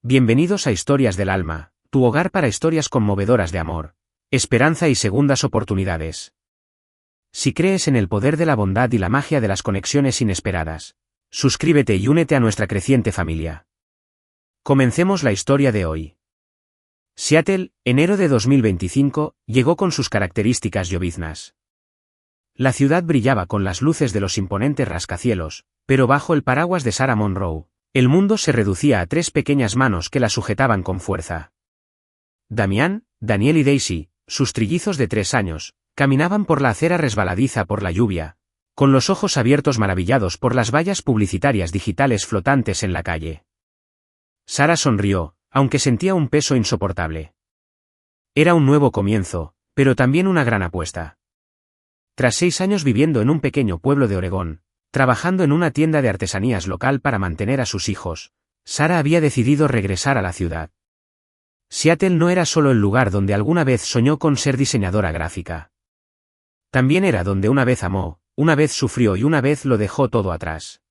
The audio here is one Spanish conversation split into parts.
Bienvenidos a Historias del Alma, tu hogar para historias conmovedoras de amor, esperanza y segundas oportunidades. Si crees en el poder de la bondad y la magia de las conexiones inesperadas, suscríbete y únete a nuestra creciente familia. Comencemos la historia de hoy. Seattle, enero de 2025, llegó con sus características lloviznas. La ciudad brillaba con las luces de los imponentes rascacielos, pero bajo el paraguas de Sarah Monroe, el mundo se reducía a tres pequeñas manos que la sujetaban con fuerza. Damián, Daniel y Daisy, sus trillizos de 3 años, caminaban por la acera resbaladiza por la lluvia, con los ojos abiertos maravillados por las vallas publicitarias digitales flotantes en la calle. Sarah sonrió, aunque sentía un peso insoportable. Era un nuevo comienzo, pero también una gran apuesta. Tras 6 años viviendo en un pequeño pueblo de Oregón, trabajando en una tienda de artesanías local para mantener a sus hijos, Sarah había decidido regresar a la ciudad. Seattle no era solo el lugar donde alguna vez soñó con ser diseñadora gráfica. También era donde una vez amó, una vez sufrió y una vez lo dejó todo atrás.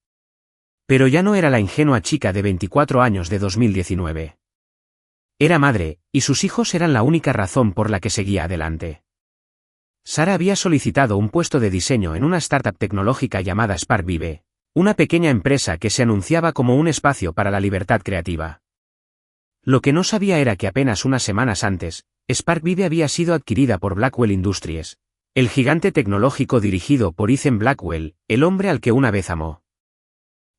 Pero ya no era la ingenua chica de 24 años de 2019. Era madre, y sus hijos eran la única razón por la que seguía adelante. Sarah había solicitado un puesto de diseño en una startup tecnológica llamada SparkVive, una pequeña empresa que se anunciaba como un espacio para la libertad creativa. Lo que no sabía era que apenas unas semanas antes, SparkVive había sido adquirida por Blackwell Industries, el gigante tecnológico dirigido por Ethan Blackwell, el hombre al que una vez amó.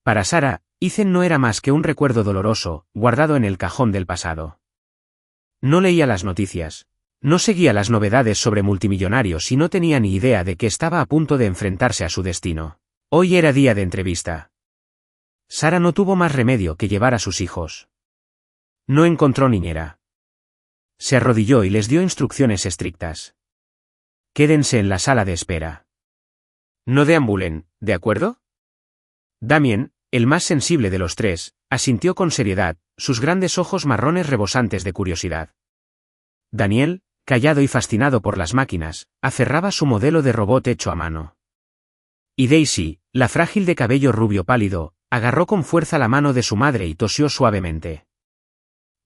Para Sarah, Ethan no era más que un recuerdo doloroso, guardado en el cajón del pasado. No leía las noticias. No seguía las novedades sobre multimillonarios y no tenía ni idea de que estaba a punto de enfrentarse a su destino. Hoy era día de entrevista. Sarah no tuvo más remedio que llevar a sus hijos. No encontró niñera. Se arrodilló y les dio instrucciones estrictas. Quédense en la sala de espera. No deambulen, ¿de acuerdo? Damien, el más sensible de los tres, asintió con seriedad, sus grandes ojos marrones rebosantes de curiosidad. Daniel, callado y fascinado por las máquinas, aferraba su modelo de robot hecho a mano. Y Daisy, la frágil de cabello rubio pálido, agarró con fuerza la mano de su madre y tosió suavemente.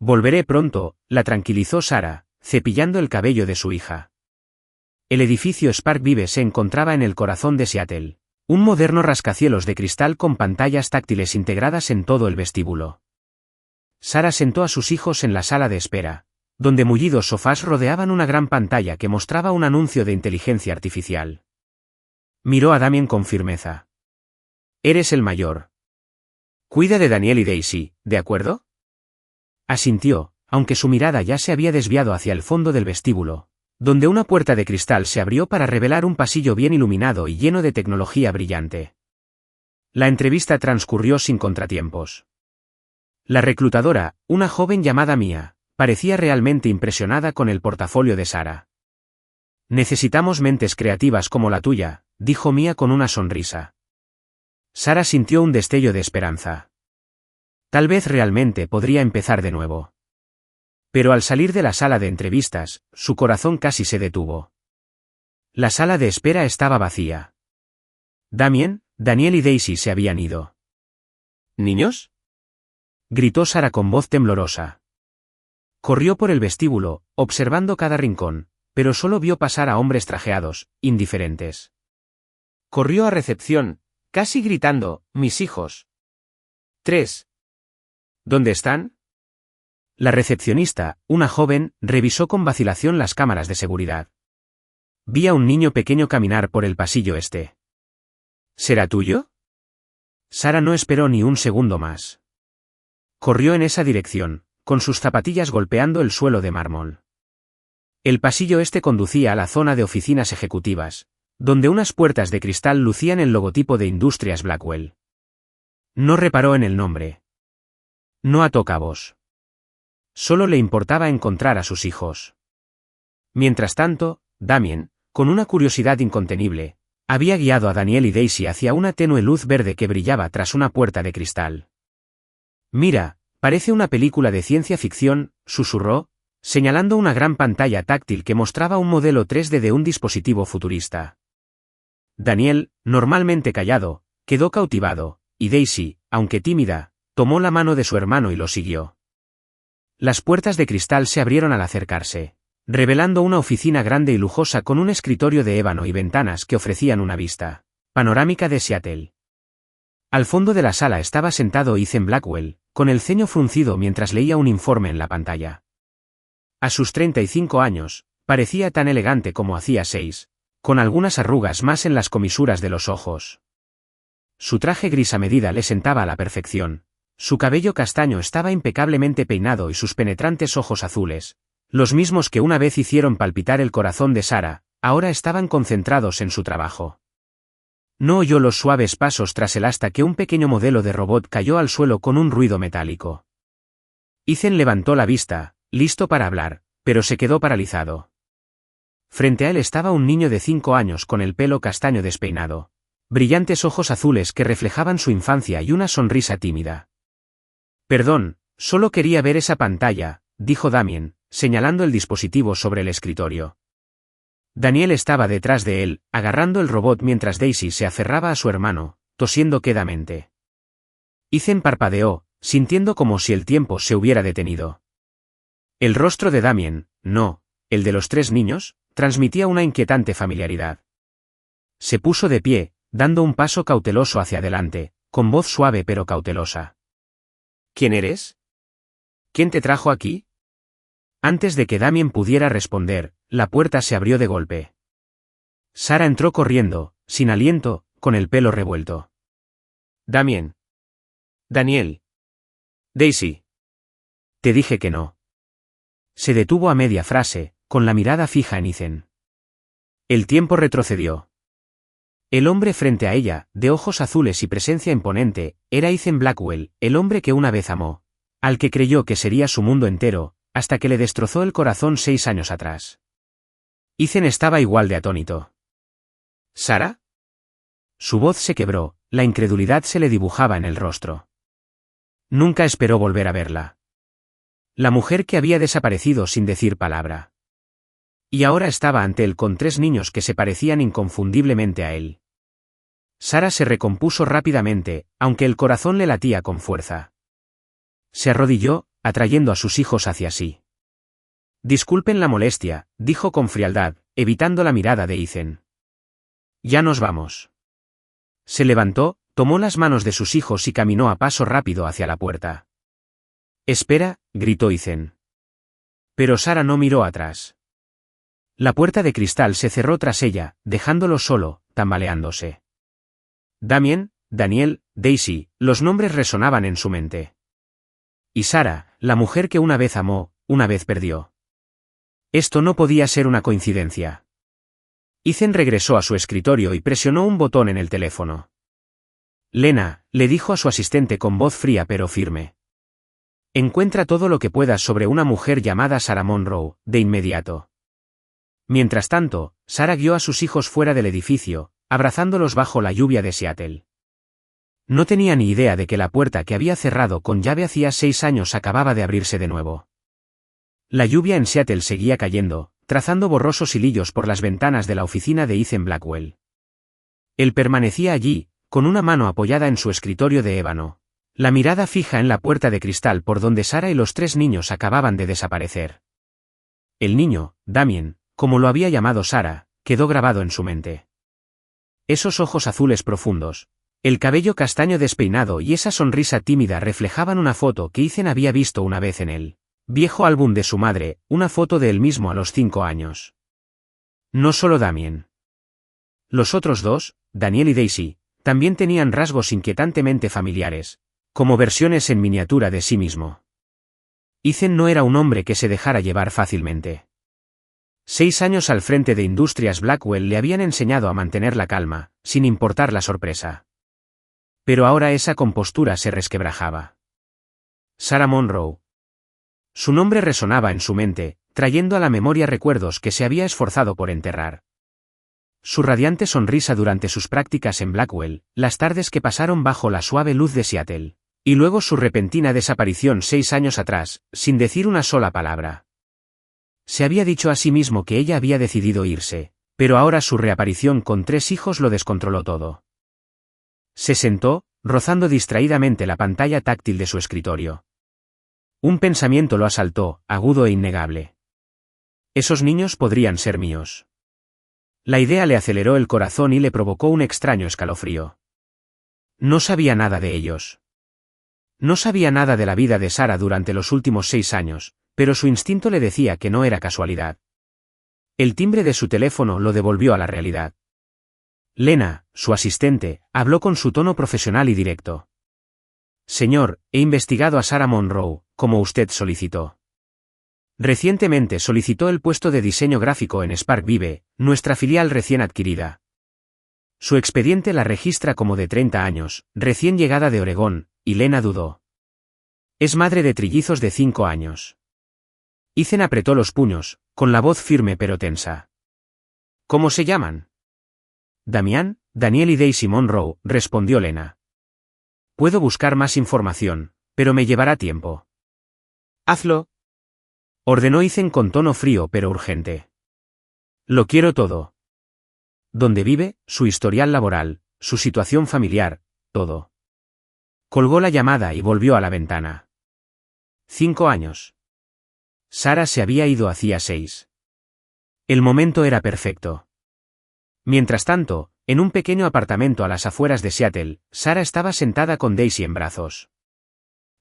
Volveré pronto, la tranquilizó Sarah, cepillando el cabello de su hija. El edificio SparkVive se encontraba en el corazón de Seattle, un moderno rascacielos de cristal con pantallas táctiles integradas en todo el vestíbulo. Sarah sentó a sus hijos en la sala de espera, donde mullidos sofás rodeaban una gran pantalla que mostraba un anuncio de inteligencia artificial. Miró a Damien con firmeza. Eres el mayor. Cuida de Daniel y Daisy, ¿de acuerdo? Asintió, aunque su mirada ya se había desviado hacia el fondo del vestíbulo, donde una puerta de cristal se abrió para revelar un pasillo bien iluminado y lleno de tecnología brillante. La entrevista transcurrió sin contratiempos. La reclutadora, una joven llamada Mia, parecía realmente impresionada con el portafolio de Sarah. Necesitamos mentes creativas como la tuya, dijo Mia con una sonrisa. Sarah sintió un destello de esperanza. Tal vez realmente podría empezar de nuevo. Pero al salir de la sala de entrevistas, su corazón casi se detuvo. La sala de espera estaba vacía. Damien, Daniel y Daisy se habían ido. ¿Niños? Gritó Sarah con voz temblorosa. Corrió por el vestíbulo, observando cada rincón, pero solo vio pasar a hombres trajeados, indiferentes. Corrió a recepción, casi gritando, «¡Mis hijos!». 3. ¿Dónde están? La recepcionista, una joven, revisó con vacilación las cámaras de seguridad. Vi a un niño pequeño caminar por el pasillo este. ¿Será tuyo? Sarah no esperó ni un segundo más. Corrió en esa dirección, con sus zapatillas golpeando el suelo de mármol. El pasillo este conducía a la zona de oficinas ejecutivas, donde unas puertas de cristal lucían el logotipo de Industrias Blackwell. No reparó en el nombre. No ató cabos. Solo le importaba encontrar a sus hijos. Mientras tanto, Damien, con una curiosidad incontenible, había guiado a Daniel y Daisy hacia una tenue luz verde que brillaba tras una puerta de cristal. Mira, parece una película de ciencia ficción, susurró, señalando una gran pantalla táctil que mostraba un modelo 3D de un dispositivo futurista. Daniel, normalmente callado, quedó cautivado, y Daisy, aunque tímida, tomó la mano de su hermano y lo siguió. Las puertas de cristal se abrieron al acercarse, revelando una oficina grande y lujosa con un escritorio de ébano y ventanas que ofrecían una vista panorámica de Seattle. Al fondo de la sala estaba sentado Ethan Blackwell, con el ceño fruncido mientras leía un informe en la pantalla. A sus 35 años, parecía tan elegante como hacía 6, con algunas arrugas más en las comisuras de los ojos. Su traje gris a medida le sentaba a la perfección, su cabello castaño estaba impecablemente peinado y sus penetrantes ojos azules, los mismos que una vez hicieron palpitar el corazón de Sarah, ahora estaban concentrados en su trabajo. No oyó los suaves pasos tras él hasta que un pequeño modelo de robot cayó al suelo con un ruido metálico. Ethan levantó la vista, listo para hablar, pero se quedó paralizado. Frente a él estaba un niño de 5 años con el pelo castaño despeinado, brillantes ojos azules que reflejaban su infancia y una sonrisa tímida. Perdón, solo quería ver esa pantalla, dijo Damien, señalando el dispositivo sobre el escritorio. Daniel estaba detrás de él, agarrando el robot mientras Daisy se aferraba a su hermano, tosiendo quedamente. Ethan parpadeó, sintiendo como si el tiempo se hubiera detenido. El rostro de Damien, no, el de los 3 niños, transmitía una inquietante familiaridad. Se puso de pie, dando un paso cauteloso hacia adelante, con voz suave pero cautelosa. ¿Quién eres? ¿Quién te trajo aquí? Antes de que Damien pudiera responder, la puerta se abrió de golpe. Sarah entró corriendo, sin aliento, con el pelo revuelto. Damien. Daniel. Daisy. Te dije que no. Se detuvo a media frase, con la mirada fija en Ethan. El tiempo retrocedió. El hombre frente a ella, de ojos azules y presencia imponente, era Ethan Blackwell, el hombre que una vez amó, al que creyó que sería su mundo entero, hasta que le destrozó el corazón 6 años atrás. Ethan estaba igual de atónito. ¿Sarah? Su voz se quebró, la incredulidad se le dibujaba en el rostro. Nunca esperó volver a verla. La mujer que había desaparecido sin decir palabra. Y ahora estaba ante él con 3 niños que se parecían inconfundiblemente a él. Sarah se recompuso rápidamente, aunque el corazón le latía con fuerza. Se arrodilló, atrayendo a sus hijos hacia sí. Disculpen la molestia, dijo con frialdad, evitando la mirada de Ethan. Ya nos vamos. Se levantó, tomó las manos de sus hijos y caminó a paso rápido hacia la puerta. Espera, gritó Ethan. Pero Sarah no miró atrás. La puerta de cristal se cerró tras ella, dejándolo solo, tambaleándose. Damien, Daniel, Daisy, los nombres resonaban en su mente. Y Sarah, la mujer que una vez amó, una vez perdió. Esto no podía ser una coincidencia. Ethan regresó a su escritorio y presionó un botón en el teléfono. Lena, le dijo a su asistente con voz fría pero firme. Encuentra todo lo que puedas sobre una mujer llamada Sarah Monroe, de inmediato. Mientras tanto, Sarah guió a sus hijos fuera del edificio, abrazándolos bajo la lluvia de Seattle. No tenía ni idea de que la puerta que había cerrado con llave hacía 6 años acababa de abrirse de nuevo. La lluvia en Seattle seguía cayendo, trazando borrosos hilillos por las ventanas de la oficina de Ethan Blackwell. Él permanecía allí, con una mano apoyada en su escritorio de ébano, la mirada fija en la puerta de cristal por donde Sarah y los 3 niños acababan de desaparecer. El niño, Damien, como lo había llamado Sarah, quedó grabado en su mente. Esos ojos azules profundos, el cabello castaño despeinado y esa sonrisa tímida reflejaban una foto que Ethan había visto una vez en él. Viejo álbum de su madre, una foto de él mismo a los 5 años. No solo Damien. Los otros 2, Daniel y Daisy, también tenían rasgos inquietantemente familiares, como versiones en miniatura de sí mismo. Ethan no era un hombre que se dejara llevar fácilmente. 6 años al frente de Industrias Blackwell le habían enseñado a mantener la calma, sin importar la sorpresa. Pero ahora esa compostura se resquebrajaba. Sarah Monroe. Su nombre resonaba en su mente, trayendo a la memoria recuerdos que se había esforzado por enterrar. Su radiante sonrisa durante sus prácticas en Blackwell, las tardes que pasaron bajo la suave luz de Seattle, y luego su repentina desaparición 6 años atrás, sin decir una sola palabra. Se había dicho a sí mismo que ella había decidido irse, pero ahora su reaparición con 3 hijos lo descontroló todo. Se sentó, rozando distraídamente la pantalla táctil de su escritorio. Un pensamiento lo asaltó, agudo e innegable. Esos niños podrían ser míos. La idea le aceleró el corazón y le provocó un extraño escalofrío. No sabía nada de ellos. No sabía nada de la vida de Sara durante los últimos 6 años, pero su instinto le decía que no era casualidad. El timbre de su teléfono lo devolvió a la realidad. Lena, su asistente, habló con su tono profesional y directo. Señor, he investigado a Sarah Monroe, como usted solicitó. Recientemente solicitó el puesto de diseño gráfico en Spark Vive, nuestra filial recién adquirida. Su expediente la registra como de 30 años, recién llegada de Oregón, y Lena dudó. Es madre de trillizos de 5 años. Ethan apretó los puños, con la voz firme pero tensa. ¿Cómo se llaman? Damián, Daniel y Daisy Monroe, respondió Lena. Puedo buscar más información, pero me llevará tiempo. Hazlo, ordenó Ethan con tono frío pero urgente. Lo quiero todo. Dónde vive, su historial laboral, su situación familiar, todo. Colgó la llamada y volvió a la ventana. 5 años. Sara se había ido hacía 6. El momento era perfecto. Mientras tanto, en un pequeño apartamento a las afueras de Seattle, Sara estaba sentada con Daisy en brazos.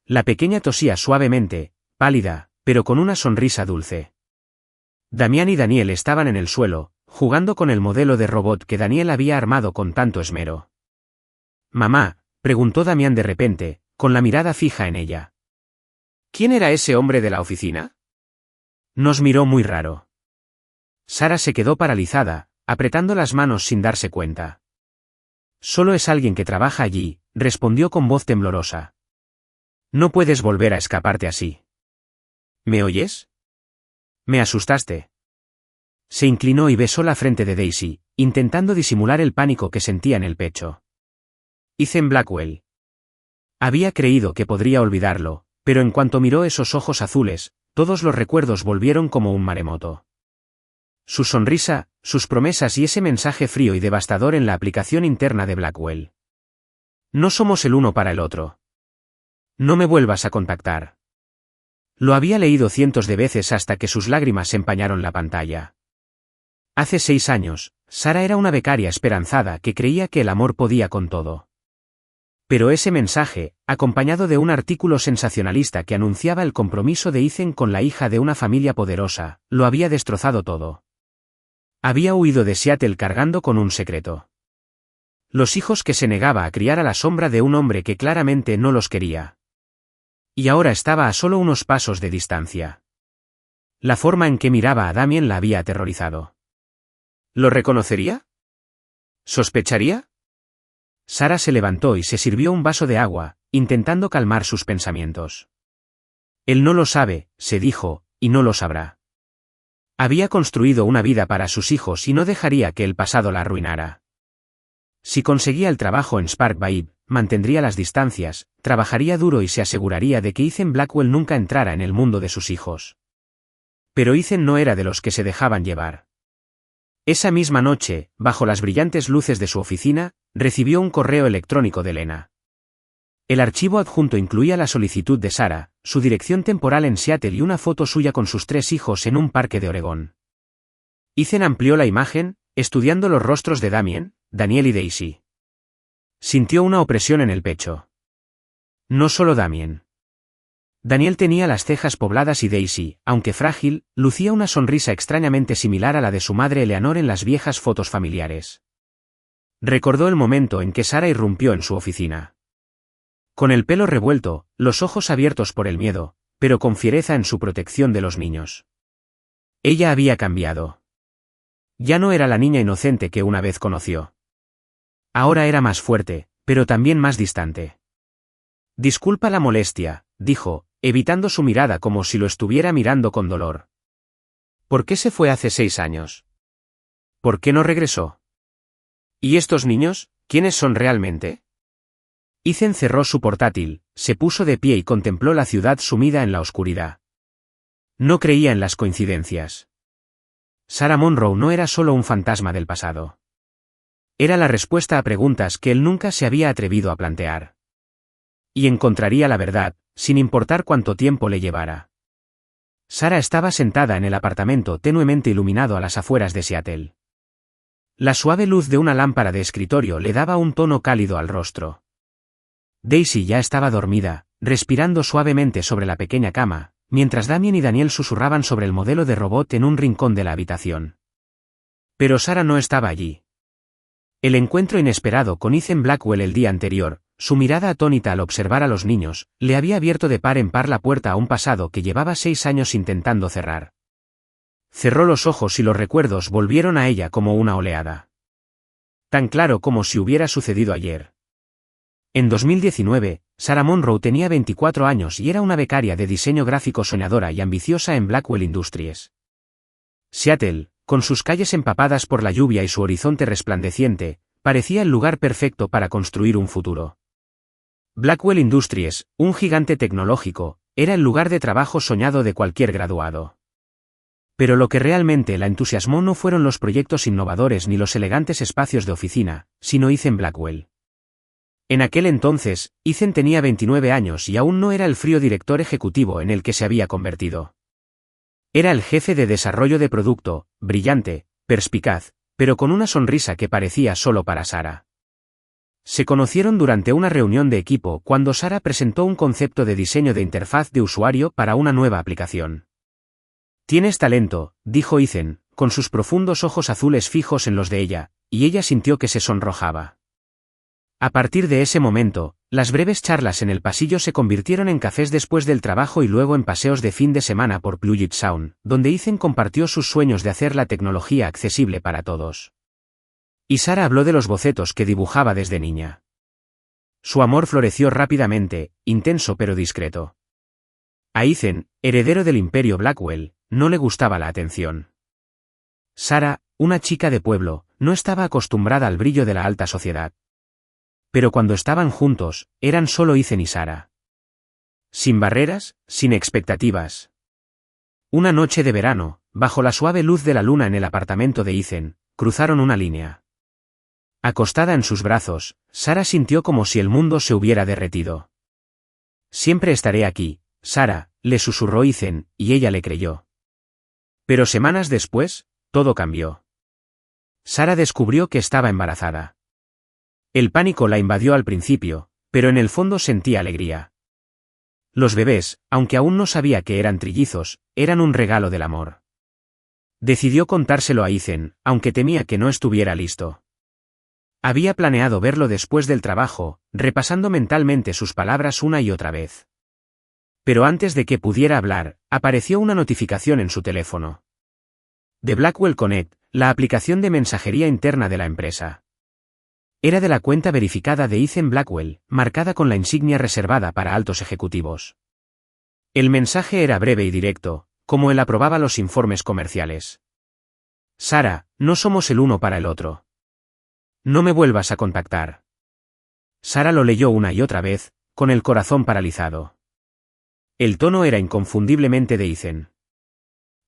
La pequeña tosía suavemente, pálida, pero con una sonrisa dulce. Damián y Daniel estaban en el suelo, jugando con el modelo de robot que Daniel había armado con tanto esmero. «Mamá», preguntó Damián de repente, con la mirada fija en ella. «¿Quién era ese hombre de la oficina?» Nos miró muy raro. Sara se quedó paralizada, apretando las manos sin darse cuenta. «Solo es alguien que trabaja allí», respondió con voz temblorosa. «No puedes volver a escaparte así». «¿Me oyes?» «Me asustaste». Se inclinó y besó la frente de Daisy, intentando disimular el pánico que sentía en el pecho. Ethan Blackwell. Había creído que podría olvidarlo, pero en cuanto miró esos ojos azules, todos los recuerdos volvieron como un maremoto. Su sonrisa, sus promesas y ese mensaje frío y devastador en la aplicación interna de Blackwell. No somos el uno para el otro. No me vuelvas a contactar. Lo había leído cientos de veces hasta que sus lágrimas empañaron la pantalla. Hace 6 años, Sara era una becaria esperanzada que creía que el amor podía con todo. Pero ese mensaje, acompañado de un artículo sensacionalista que anunciaba el compromiso de Ethan con la hija de una familia poderosa, lo había destrozado todo. Había huido de Seattle cargando con un secreto. Los hijos que se negaba a criar a la sombra de un hombre que claramente no los quería. Y ahora estaba a solo unos pasos de distancia. La forma en que miraba a Damien la había aterrorizado. ¿Lo reconocería? ¿Sospecharía? Sara se levantó y se sirvió un vaso de agua, intentando calmar sus pensamientos. Él no lo sabe, se dijo, y no lo sabrá. Había construido una vida para sus hijos y no dejaría que el pasado la arruinara. Si conseguía el trabajo en Spark Vive, mantendría las distancias, trabajaría duro y se aseguraría de que Ethan Blackwell nunca entrara en el mundo de sus hijos. Pero Ethan no era de los que se dejaban llevar. Esa misma noche, bajo las brillantes luces de su oficina, recibió un correo electrónico de Lena. El archivo adjunto incluía la solicitud de Sara, su dirección temporal en Seattle y una foto suya con sus 3 hijos en un parque de Oregón. Ethan amplió la imagen, estudiando los rostros de Damien, Daniel y Daisy. Sintió una opresión en el pecho. No solo Damien. Daniel tenía las cejas pobladas y Daisy, aunque frágil, lucía una sonrisa extrañamente similar a la de su madre Eleanor en las viejas fotos familiares. Recordó el momento en que Sara irrumpió en su oficina. Con el pelo revuelto, los ojos abiertos por el miedo, pero con fiereza en su protección de los niños. Ella había cambiado. Ya no era la niña inocente que una vez conoció. Ahora era más fuerte, pero también más distante. «Disculpa la molestia», dijo, evitando su mirada como si lo estuviera mirando con dolor. «¿Por qué se fue hace 6 años? ¿Por qué no regresó? ¿Y estos niños, quiénes son realmente?» Ethan cerró su portátil, se puso de pie y contempló la ciudad sumida en la oscuridad. No creía en las coincidencias. Sarah Monroe no era solo un fantasma del pasado. Era la respuesta a preguntas que él nunca se había atrevido a plantear. Y encontraría la verdad, sin importar cuánto tiempo le llevara. Sarah estaba sentada en el apartamento tenuemente iluminado a las afueras de Seattle. La suave luz de una lámpara de escritorio le daba un tono cálido al rostro. Daisy ya estaba dormida, respirando suavemente sobre la pequeña cama, mientras Damien y Daniel susurraban sobre el modelo de robot en un rincón de la habitación. Pero Sarah no estaba allí. El encuentro inesperado con Ethan Blackwell el día anterior, su mirada atónita al observar a los niños, le había abierto de par en par la puerta a un pasado que llevaba 6 años intentando cerrar. Cerró los ojos y los recuerdos volvieron a ella como una oleada. Tan claro como si hubiera sucedido ayer. En 2019, Sarah Monroe tenía 24 años y era una becaria de diseño gráfico soñadora y ambiciosa en Blackwell Industries. Seattle, con sus calles empapadas por la lluvia y su horizonte resplandeciente, parecía el lugar perfecto para construir un futuro. Blackwell Industries, un gigante tecnológico, era el lugar de trabajo soñado de cualquier graduado. Pero lo que realmente la entusiasmó no fueron los proyectos innovadores ni los elegantes espacios de oficina, sino Ethan Blackwell. En aquel entonces, Ethan tenía 29 años y aún no era el frío director ejecutivo en el que se había convertido. Era el jefe de desarrollo de producto, brillante, perspicaz, pero con una sonrisa que parecía solo para Sarah. Se conocieron durante una reunión de equipo cuando Sarah presentó un concepto de diseño de interfaz de usuario para una nueva aplicación. «Tienes talento», dijo Ethan, con sus profundos ojos azules fijos en los de ella, y ella sintió que se sonrojaba. A partir de ese momento, las breves charlas en el pasillo se convirtieron en cafés después del trabajo y luego en paseos de fin de semana por Puget Sound, donde Ethan compartió sus sueños de hacer la tecnología accesible para todos. Y Sarah habló de los bocetos que dibujaba desde niña. Su amor floreció rápidamente, intenso pero discreto. A Ethan, heredero del imperio Blackwell, no le gustaba la atención. Sarah, una chica de pueblo, no estaba acostumbrada al brillo de la alta sociedad. Pero cuando estaban juntos, eran solo Ethan y Sarah. Sin barreras, sin expectativas. Una noche de verano, bajo la suave luz de la luna en el apartamento de Ethan, cruzaron una línea. Acostada en sus brazos, Sarah sintió como si el mundo se hubiera derretido. «Siempre estaré aquí, Sarah», le susurró Ethan, y ella le creyó. Pero semanas después, todo cambió. Sarah descubrió que estaba embarazada. El pánico la invadió al principio, pero en el fondo sentía alegría. Los bebés, aunque aún no sabía que eran trillizos, eran un regalo del amor. Decidió contárselo a Ethan, aunque temía que no estuviera listo. Había planeado verlo después del trabajo, repasando mentalmente sus palabras una y otra vez. Pero antes de que pudiera hablar, apareció una notificación en su teléfono. De Blackwell Connect, la aplicación de mensajería interna de la empresa. Era de la cuenta verificada de Ethan Blackwell, marcada con la insignia reservada para altos ejecutivos. El mensaje era breve y directo, como él aprobaba los informes comerciales. «Sarah, no somos el uno para el otro. No me vuelvas a contactar». Sarah lo leyó una y otra vez, con el corazón paralizado. El tono era inconfundiblemente de Ethan.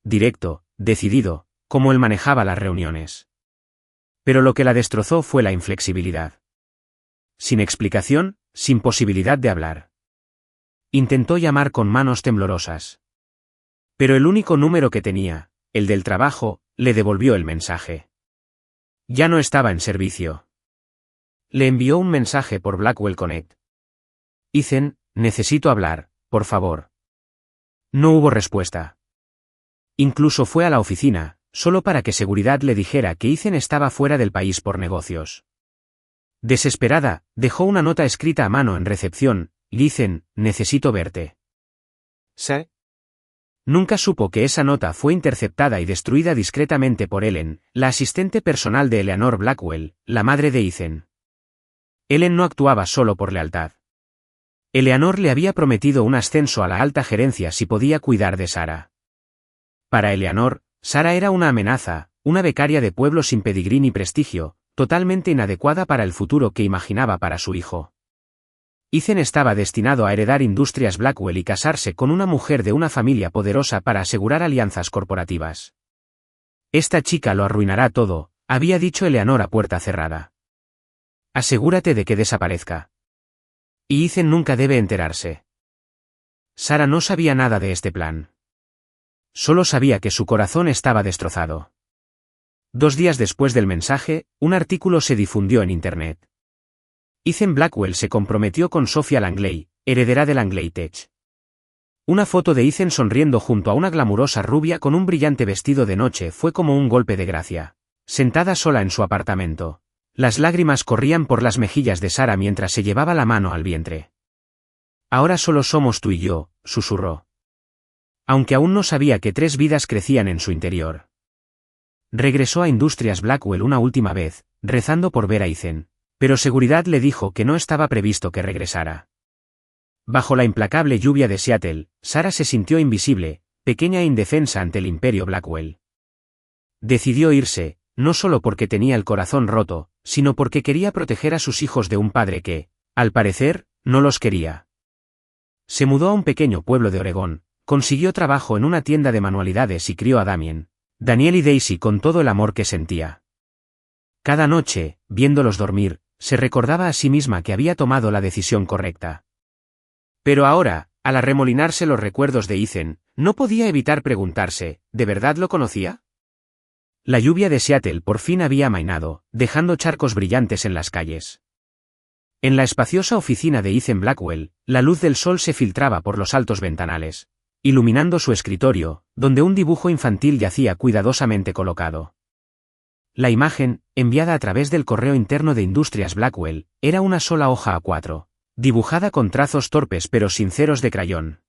Directo, decidido, como él manejaba las reuniones. Pero lo que la destrozó fue la inflexibilidad. Sin explicación, sin posibilidad de hablar. Intentó llamar con manos temblorosas. Pero el único número que tenía, el del trabajo, le devolvió el mensaje. Ya no estaba en servicio. Le envió un mensaje por Blackwell Connect. «Ethan, necesito hablar, por favor». No hubo respuesta. Incluso fue a la oficina, solo para que seguridad le dijera que Ethan estaba fuera del país por negocios. Desesperada, dejó una nota escrita a mano en recepción: «Ethan, necesito verte». «¿Sí?» Nunca supo que esa nota fue interceptada y destruida discretamente por Ellen, la asistente personal de Eleanor Blackwell, la madre de Ethan. Ellen no actuaba solo por lealtad. Eleanor le había prometido un ascenso a la alta gerencia si podía cuidar de Sarah. Para Eleanor, Sarah era una amenaza, una becaria de pueblo sin pedigrí ni prestigio, totalmente inadecuada para el futuro que imaginaba para su hijo. Ethan estaba destinado a heredar Industrias Blackwell y casarse con una mujer de una familia poderosa para asegurar alianzas corporativas. «Esta chica lo arruinará todo», había dicho Eleanor a puerta cerrada. «Asegúrate de que desaparezca. Y Ethan nunca debe enterarse». Sara no sabía nada de este plan. Solo sabía que su corazón estaba destrozado. 2 días después del mensaje, un artículo se difundió en Internet. Ethan Blackwell se comprometió con Sophia Langley, heredera de Langley Tech. Una foto de Ethan sonriendo junto a una glamurosa rubia con un brillante vestido de noche fue como un golpe de gracia. Sentada sola en su apartamento. Las lágrimas corrían por las mejillas de Sara mientras se llevaba la mano al vientre. Ahora solo somos tú y yo, susurró. Aunque aún no sabía que 3 vidas crecían en su interior. Regresó a Industrias Blackwell una última vez, rezando por ver a Ethan, pero seguridad le dijo que no estaba previsto que regresara. Bajo la implacable lluvia de Seattle, Sara se sintió invisible, pequeña e indefensa ante el imperio Blackwell. Decidió irse, no solo porque tenía el corazón roto, sino porque quería proteger a sus hijos de un padre que, al parecer, no los quería. Se mudó a un pequeño pueblo de Oregón, consiguió trabajo en una tienda de manualidades y crió a Damien, Daniel y Daisy con todo el amor que sentía. Cada noche, viéndolos dormir, se recordaba a sí misma que había tomado la decisión correcta. Pero ahora, al arremolinarse los recuerdos de Ethan, no podía evitar preguntarse, ¿de verdad lo conocía? La lluvia de Seattle por fin había amainado, dejando charcos brillantes en las calles. En la espaciosa oficina de Ethan Blackwell, la luz del sol se filtraba por los altos ventanales, iluminando su escritorio, donde un dibujo infantil yacía cuidadosamente colocado. La imagen, enviada a través del correo interno de Industrias Blackwell, era una sola hoja A4, dibujada con trazos torpes pero sinceros de crayón.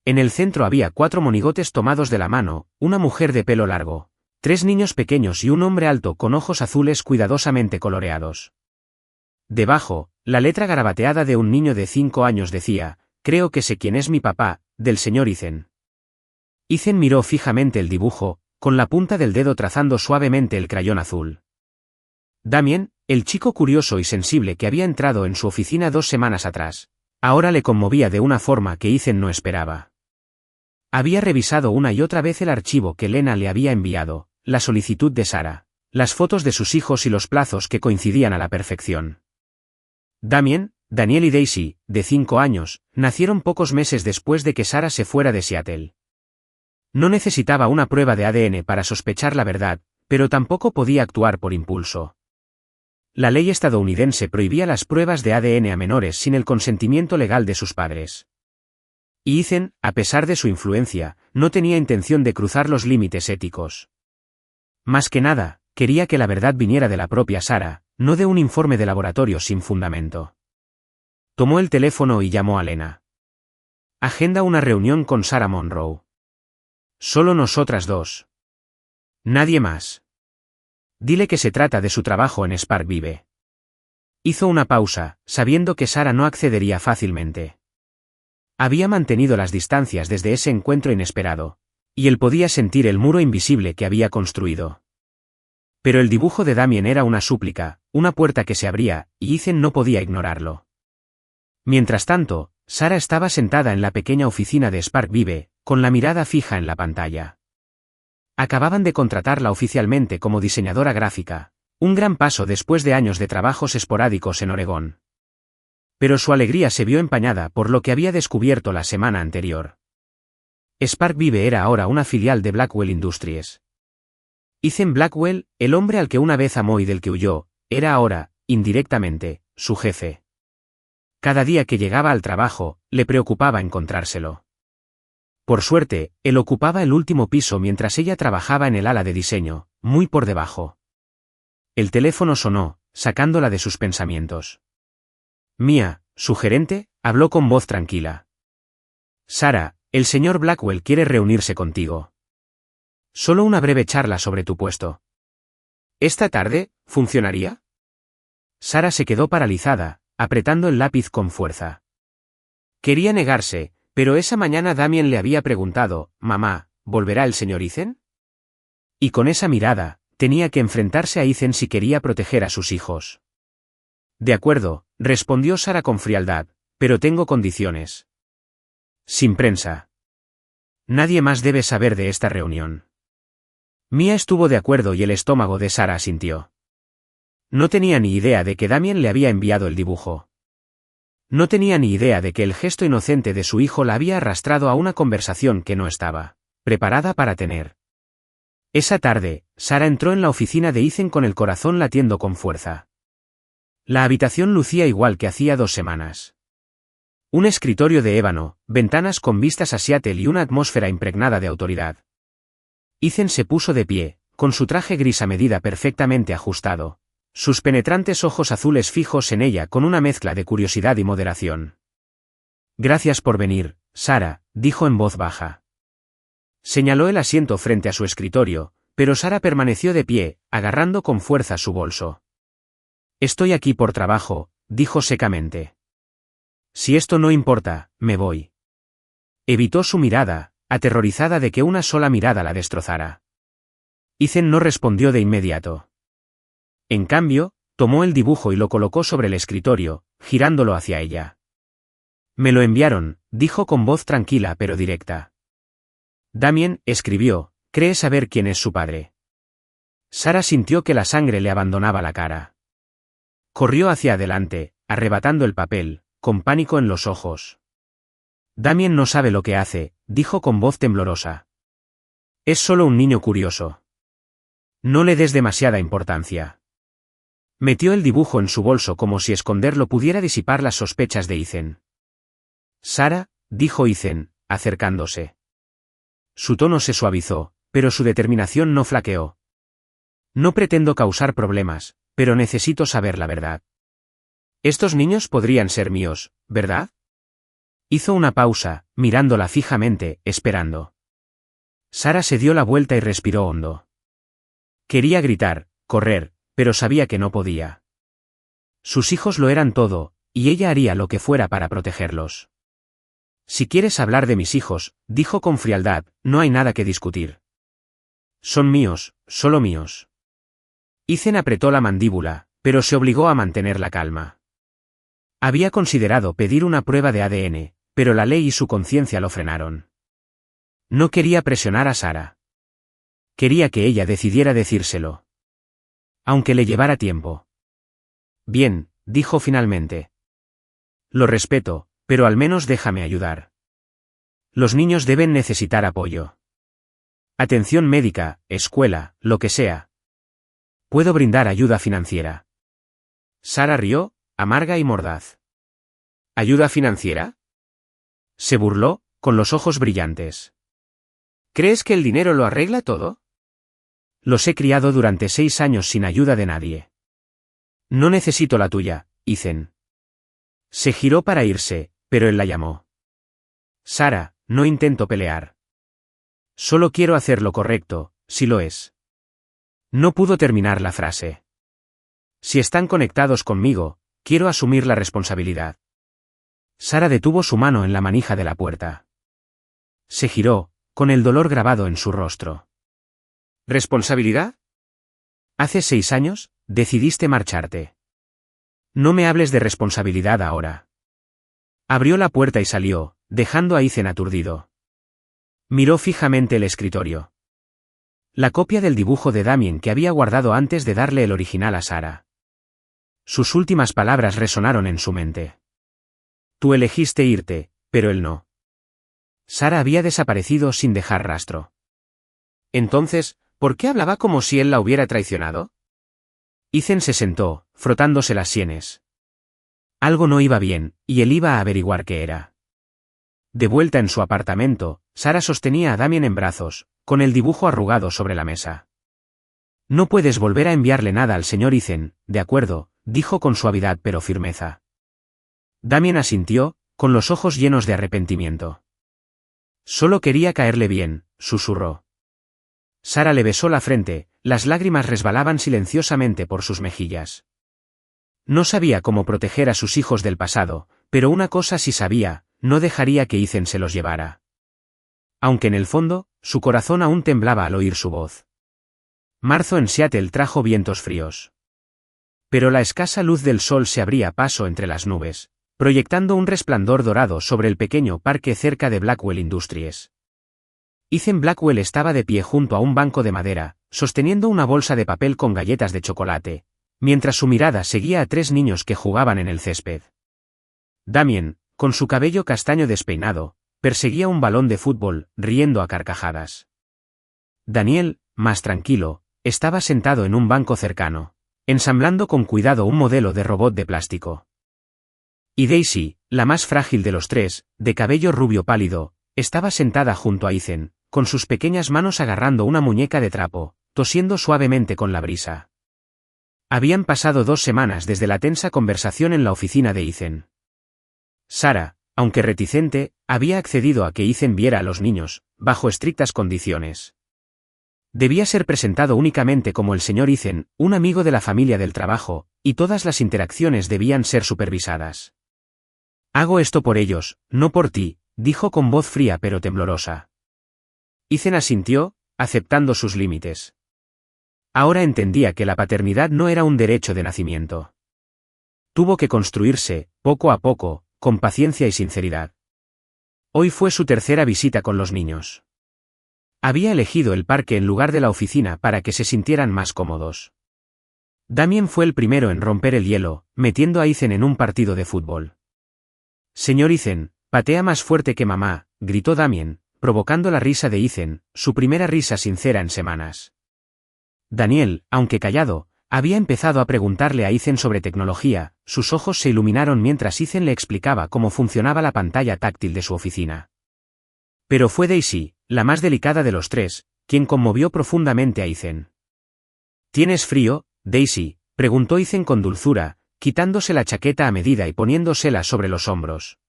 En el centro había 4 monigotes tomados de la mano, una mujer de pelo largo, 3 niños pequeños y un hombre alto con ojos azules cuidadosamente coloreados. Debajo, la letra garabateada de un niño de 5 años decía, «Creo que sé quién es mi papá», del señor Ethan. Ethan miró fijamente el dibujo, con la punta del dedo trazando suavemente el crayón azul. Damien, el chico curioso y sensible que había entrado en su oficina 2 semanas atrás, ahora le conmovía de una forma que Ethan no esperaba. Había revisado una y otra vez el archivo que Lena le había enviado, la solicitud de Sara, las fotos de sus hijos y los plazos que coincidían a la perfección. Damien, Daniel y Daisy, de 5 años, nacieron pocos meses después de que Sara se fuera de Seattle. No necesitaba una prueba de ADN para sospechar la verdad, pero tampoco podía actuar por impulso. La ley estadounidense prohibía las pruebas de ADN a menores sin el consentimiento legal de sus padres. Y Ethan, a pesar de su influencia, no tenía intención de cruzar los límites éticos. Más que nada, quería que la verdad viniera de la propia Sara, no de un informe de laboratorio sin fundamento. Tomó el teléfono y llamó a Lena. Agenda una reunión con Sara Monroe. Solo nosotras 2. Nadie más. Dile que se trata de su trabajo en Spark Vive. Hizo una pausa, sabiendo que Sara no accedería fácilmente. Había mantenido las distancias desde ese encuentro inesperado, y él podía sentir el muro invisible que había construido. Pero el dibujo de Damien era una súplica, una puerta que se abría, y Ethan no podía ignorarlo. Mientras tanto, Sara estaba sentada en la pequeña oficina de Spark Vive, con la mirada fija en la pantalla. Acababan de contratarla oficialmente como diseñadora gráfica, un gran paso después de años de trabajos esporádicos en Oregón. Pero su alegría se vio empañada por lo que había descubierto la semana anterior. Spark Vive era ahora una filial de Blackwell Industries. Ethan Blackwell, el hombre al que una vez amó y del que huyó, era ahora, indirectamente, su jefe. Cada día que llegaba al trabajo, le preocupaba encontrárselo. Por suerte, él ocupaba el último piso mientras ella trabajaba en el ala de diseño, muy por debajo. El teléfono sonó, sacándola de sus pensamientos. Mia, su gerente, habló con voz tranquila. Sara, el señor Blackwell quiere reunirse contigo. Solo una breve charla sobre tu puesto. ¿Esta tarde, funcionaría? Sara se quedó paralizada, apretando el lápiz con fuerza. Quería negarse, pero esa mañana Damien le había preguntado, «Mamá, ¿volverá el señor Ethan?» Y con esa mirada, tenía que enfrentarse a Ethan si quería proteger a sus hijos. De acuerdo, respondió Sara con frialdad, pero tengo condiciones. Sin prensa. Nadie más debe saber de esta reunión. Mia estuvo de acuerdo y el estómago de Sara asintió. No tenía ni idea de que Damien le había enviado el dibujo. No tenía ni idea de que el gesto inocente de su hijo la había arrastrado a una conversación que no estaba preparada para tener. Esa tarde, Sara entró en la oficina de Ethan con el corazón latiendo con fuerza. La habitación lucía igual que hacía 2 semanas. Un escritorio de ébano, ventanas con vistas a Seattle y una atmósfera impregnada de autoridad. Ethan se puso de pie, con su traje gris a medida perfectamente ajustado, sus penetrantes ojos azules fijos en ella con una mezcla de curiosidad y moderación. Gracias por venir, Sara, dijo en voz baja. Señaló el asiento frente a su escritorio, pero Sara permaneció de pie, agarrando con fuerza su bolso. Estoy aquí por trabajo, dijo secamente. Si esto no importa, me voy. Evitó su mirada, aterrorizada de que una sola mirada la destrozara. Ethan no respondió de inmediato. En cambio, tomó el dibujo y lo colocó sobre el escritorio, girándolo hacia ella. Me lo enviaron, dijo con voz tranquila pero directa. Damien, escribió, cree saber quién es su padre. Sara sintió que la sangre le abandonaba la cara. Corrió hacia adelante, arrebatando el papel, con pánico en los ojos. Damien no sabe lo que hace, dijo con voz temblorosa. Es solo un niño curioso. No le des demasiada importancia. Metió el dibujo en su bolso como si esconderlo pudiera disipar las sospechas de Ethan. Sara, dijo Ethan, acercándose. Su tono se suavizó, pero su determinación no flaqueó. No pretendo causar problemas, pero necesito saber la verdad. Estos niños podrían ser míos, ¿verdad? Hizo una pausa, mirándola fijamente, esperando. Sara se dio la vuelta y respiró hondo. Quería gritar, correr, pero sabía que no podía. Sus hijos lo eran todo, y ella haría lo que fuera para protegerlos. Si quieres hablar de mis hijos, dijo con frialdad, no hay nada que discutir. Son míos, solo míos. Ethan apretó la mandíbula, pero se obligó a mantener la calma. Había considerado pedir una prueba de ADN, pero la ley y su conciencia lo frenaron. No quería presionar a Sara. Quería que ella decidiera decírselo. Aunque le llevara tiempo. Bien, dijo finalmente. Lo respeto, pero al menos déjame ayudar. Los niños deben necesitar apoyo. Atención médica, escuela, lo que sea. Puedo brindar ayuda financiera. Sara rió, amarga y mordaz. ¿Ayuda financiera? Se burló, con los ojos brillantes. ¿Crees que el dinero lo arregla todo? Los he criado durante 6 años sin ayuda de nadie. No necesito la tuya, Ethan. Se giró para irse, pero él la llamó. Sara, no intento pelear. Solo quiero hacer lo correcto, si lo es. No pudo terminar la frase. Si están conectados conmigo, quiero asumir la responsabilidad. Sara detuvo su mano en la manija de la puerta. Se giró, con el dolor grabado en su rostro. ¿Responsabilidad? Hace 6 años, decidiste marcharte. No me hables de responsabilidad ahora. Abrió la puerta y salió, dejando a Ethan aturdido. Miró fijamente el escritorio. La copia del dibujo de Damien que había guardado antes de darle el original a Sara. Sus últimas palabras resonaron en su mente. Tú elegiste irte, pero él no. Sara había desaparecido sin dejar rastro. Entonces, ¿por qué hablaba como si él la hubiera traicionado? Ethan se sentó, frotándose las sienes. Algo no iba bien, y él iba a averiguar qué era. De vuelta en su apartamento, Sara sostenía a Damien en brazos, con el dibujo arrugado sobre la mesa. No puedes volver a enviarle nada al señor Ethan, de acuerdo, dijo con suavidad pero firmeza. Damien asintió, con los ojos llenos de arrepentimiento. Solo quería caerle bien, susurró. Sara le besó la frente, las lágrimas resbalaban silenciosamente por sus mejillas. No sabía cómo proteger a sus hijos del pasado, pero una cosa sí sabía, no dejaría que Ethan se los llevara. Aunque en el fondo, su corazón aún temblaba al oír su voz. Marzo en Seattle trajo vientos fríos. Pero la escasa luz del sol se abría paso entre las nubes, proyectando un resplandor dorado sobre el pequeño parque cerca de Blackwell Industries. Ethan Blackwell estaba de pie junto a un banco de madera, sosteniendo una bolsa de papel con galletas de chocolate, mientras su mirada seguía a 3 niños que jugaban en el césped. Damien, con su cabello castaño despeinado, perseguía un balón de fútbol, riendo a carcajadas. Daniel, más tranquilo, estaba sentado en un banco cercano, ensamblando con cuidado un modelo de robot de plástico. Y Daisy, la más frágil de los tres, de cabello rubio pálido, estaba sentada junto a Ethan, con sus pequeñas manos agarrando una muñeca de trapo, tosiendo suavemente con la brisa. Habían pasado 2 semanas desde la tensa conversación en la oficina de Ethan. Sarah, aunque reticente, había accedido a que Ethan viera a los niños, bajo estrictas condiciones. Debía ser presentado únicamente como el señor Ethan, un amigo de la familia del trabajo, y todas las interacciones debían ser supervisadas. Hago esto por ellos, no por ti, dijo con voz fría pero temblorosa. Ethan asintió, aceptando sus límites. Ahora entendía que la paternidad no era un derecho de nacimiento. Tuvo que construirse, poco a poco, con paciencia y sinceridad. Hoy fue su tercera visita con los niños. Había elegido el parque en lugar de la oficina para que se sintieran más cómodos. Damien fue el primero en romper el hielo, metiendo a Ethan en un partido de fútbol. Señor Ethan, patea más fuerte que mamá, gritó Damien, provocando la risa de Ethan, su primera risa sincera en semanas. Daniel, aunque callado, había empezado a preguntarle a Ethan sobre tecnología, sus ojos se iluminaron mientras Ethan le explicaba cómo funcionaba la pantalla táctil de su oficina. Pero fue Daisy, la más delicada de los tres, quien conmovió profundamente a Ethan. ¿Tienes frío, Daisy?, preguntó Ethan con dulzura, quitándose la chaqueta a medida y poniéndosela sobre los hombros.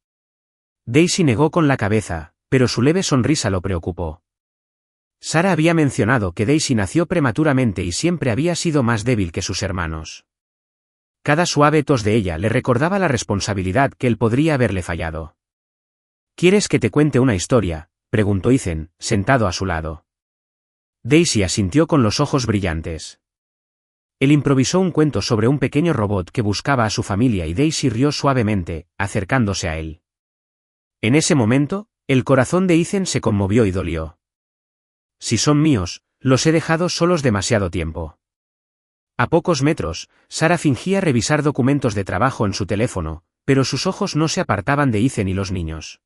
Daisy negó con la cabeza, pero su leve sonrisa lo preocupó. Sarah había mencionado que Daisy nació prematuramente y siempre había sido más débil que sus hermanos. Cada suave tos de ella le recordaba la responsabilidad que él podría haberle fallado. ¿Quieres que te cuente una historia?, preguntó Ethan, sentado a su lado. Daisy asintió con los ojos brillantes. Él improvisó un cuento sobre un pequeño robot que buscaba a su familia y Daisy rió suavemente, acercándose a él. En ese momento, el corazón de Ethan se conmovió y dolió. Si son míos, los he dejado solos demasiado tiempo. A pocos metros, Sarah fingía revisar documentos de trabajo en su teléfono, pero sus ojos no se apartaban de Ethan y los niños.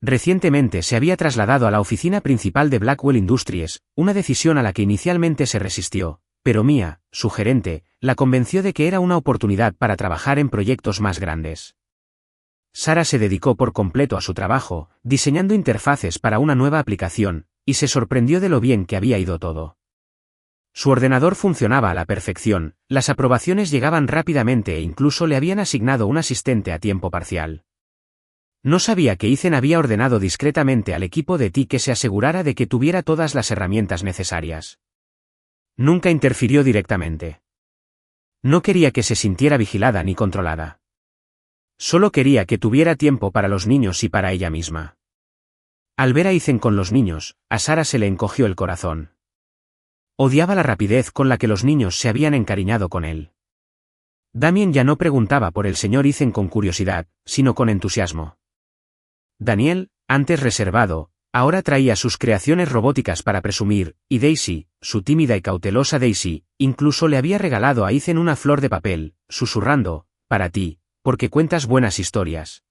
Recientemente se había trasladado a la oficina principal de Blackwell Industries, una decisión a la que inicialmente se resistió, pero Mia, su gerente, la convenció de que era una oportunidad para trabajar en proyectos más grandes. Sarah se dedicó por completo a su trabajo, diseñando interfaces para una nueva aplicación, y se sorprendió de lo bien que había ido todo. Su ordenador funcionaba a la perfección, las aprobaciones llegaban rápidamente e incluso le habían asignado un asistente a tiempo parcial. No sabía que Ethan había ordenado discretamente al equipo de TI que se asegurara de que tuviera todas las herramientas necesarias. Nunca interfirió directamente. No quería que se sintiera vigilada ni controlada. Solo quería que tuviera tiempo para los niños y para ella misma. Al ver a Ethan con los niños, a Sarah se le encogió el corazón. Odiaba la rapidez con la que los niños se habían encariñado con él. Damien ya no preguntaba por el señor Ethan con curiosidad, sino con entusiasmo. Daniel, antes reservado, ahora traía sus creaciones robóticas para presumir, y Daisy, su tímida y cautelosa Daisy, incluso le había regalado a Ethan una flor de papel, susurrando, para ti, porque cuentas buenas historias.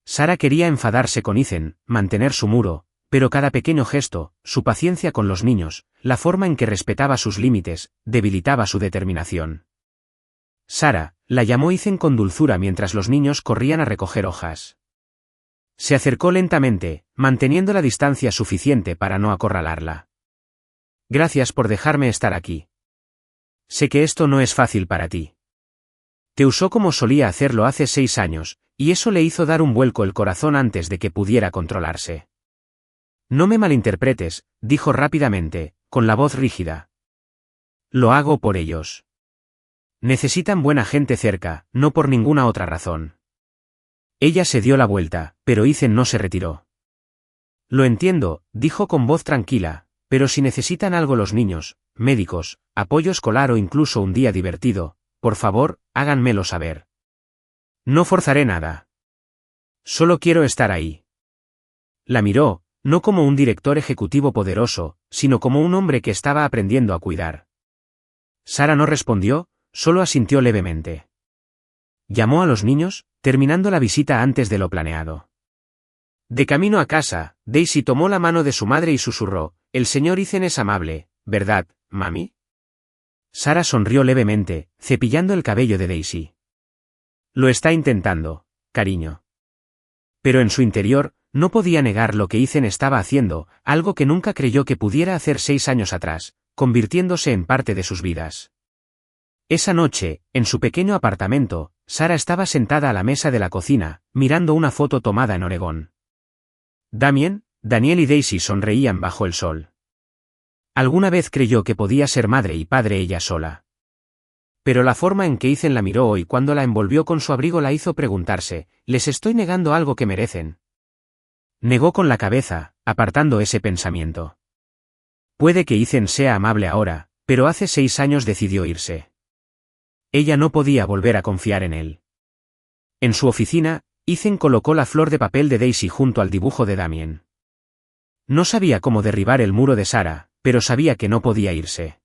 Sarah quería enfadarse con Ethan, mantener su muro, pero cada pequeño gesto, su paciencia con los niños, la forma en que respetaba sus límites, debilitaba su determinación. Sarah, la llamó Ethan con dulzura mientras los niños corrían a recoger hojas. Se acercó lentamente, manteniendo la distancia suficiente para no acorralarla. Gracias por dejarme estar aquí. Sé que esto no es fácil para ti. Te usó como solía hacerlo hace 6 años, y eso le hizo dar un vuelco el corazón antes de que pudiera controlarse. No me malinterpretes, dijo rápidamente, con la voz rígida. Lo hago por ellos. Necesitan buena gente cerca, no por ninguna otra razón. Ella se dio la vuelta, pero Ethan no se retiró. Lo entiendo, dijo con voz tranquila, pero si necesitan algo los niños, médicos, apoyo escolar o incluso un día divertido, por favor, háganmelo saber. No forzaré nada. Solo quiero estar ahí. La miró, no como un director ejecutivo poderoso, sino como un hombre que estaba aprendiendo a cuidar. Sarah no respondió, solo asintió levemente. Llamó a los niños, terminando la visita antes de lo planeado. De camino a casa, Daisy tomó la mano de su madre y susurró, «El señor Ethan es amable, ¿verdad, mami?» Sarah sonrió levemente, cepillando el cabello de Daisy. «Lo está intentando, cariño». Pero en su interior, no podía negar lo que Ethan estaba haciendo, algo que nunca creyó que pudiera hacer 6 años atrás, convirtiéndose en parte de sus vidas. Esa noche, en su pequeño apartamento, Sarah estaba sentada a la mesa de la cocina, mirando una foto tomada en Oregón. Damien, Daniel y Daisy sonreían bajo el sol. Alguna vez creyó que podía ser madre y padre ella sola. Pero la forma en que Ethan la miró y cuando la envolvió con su abrigo la hizo preguntarse, ¿les estoy negando algo que merecen? Negó con la cabeza, apartando ese pensamiento. Puede que Ethan sea amable ahora, pero hace 6 años decidió irse. Ella no podía volver a confiar en él. En su oficina, Ethan colocó la flor de papel de Daisy junto al dibujo de Damien. No sabía cómo derribar el muro de Sarah, pero sabía que no podía irse.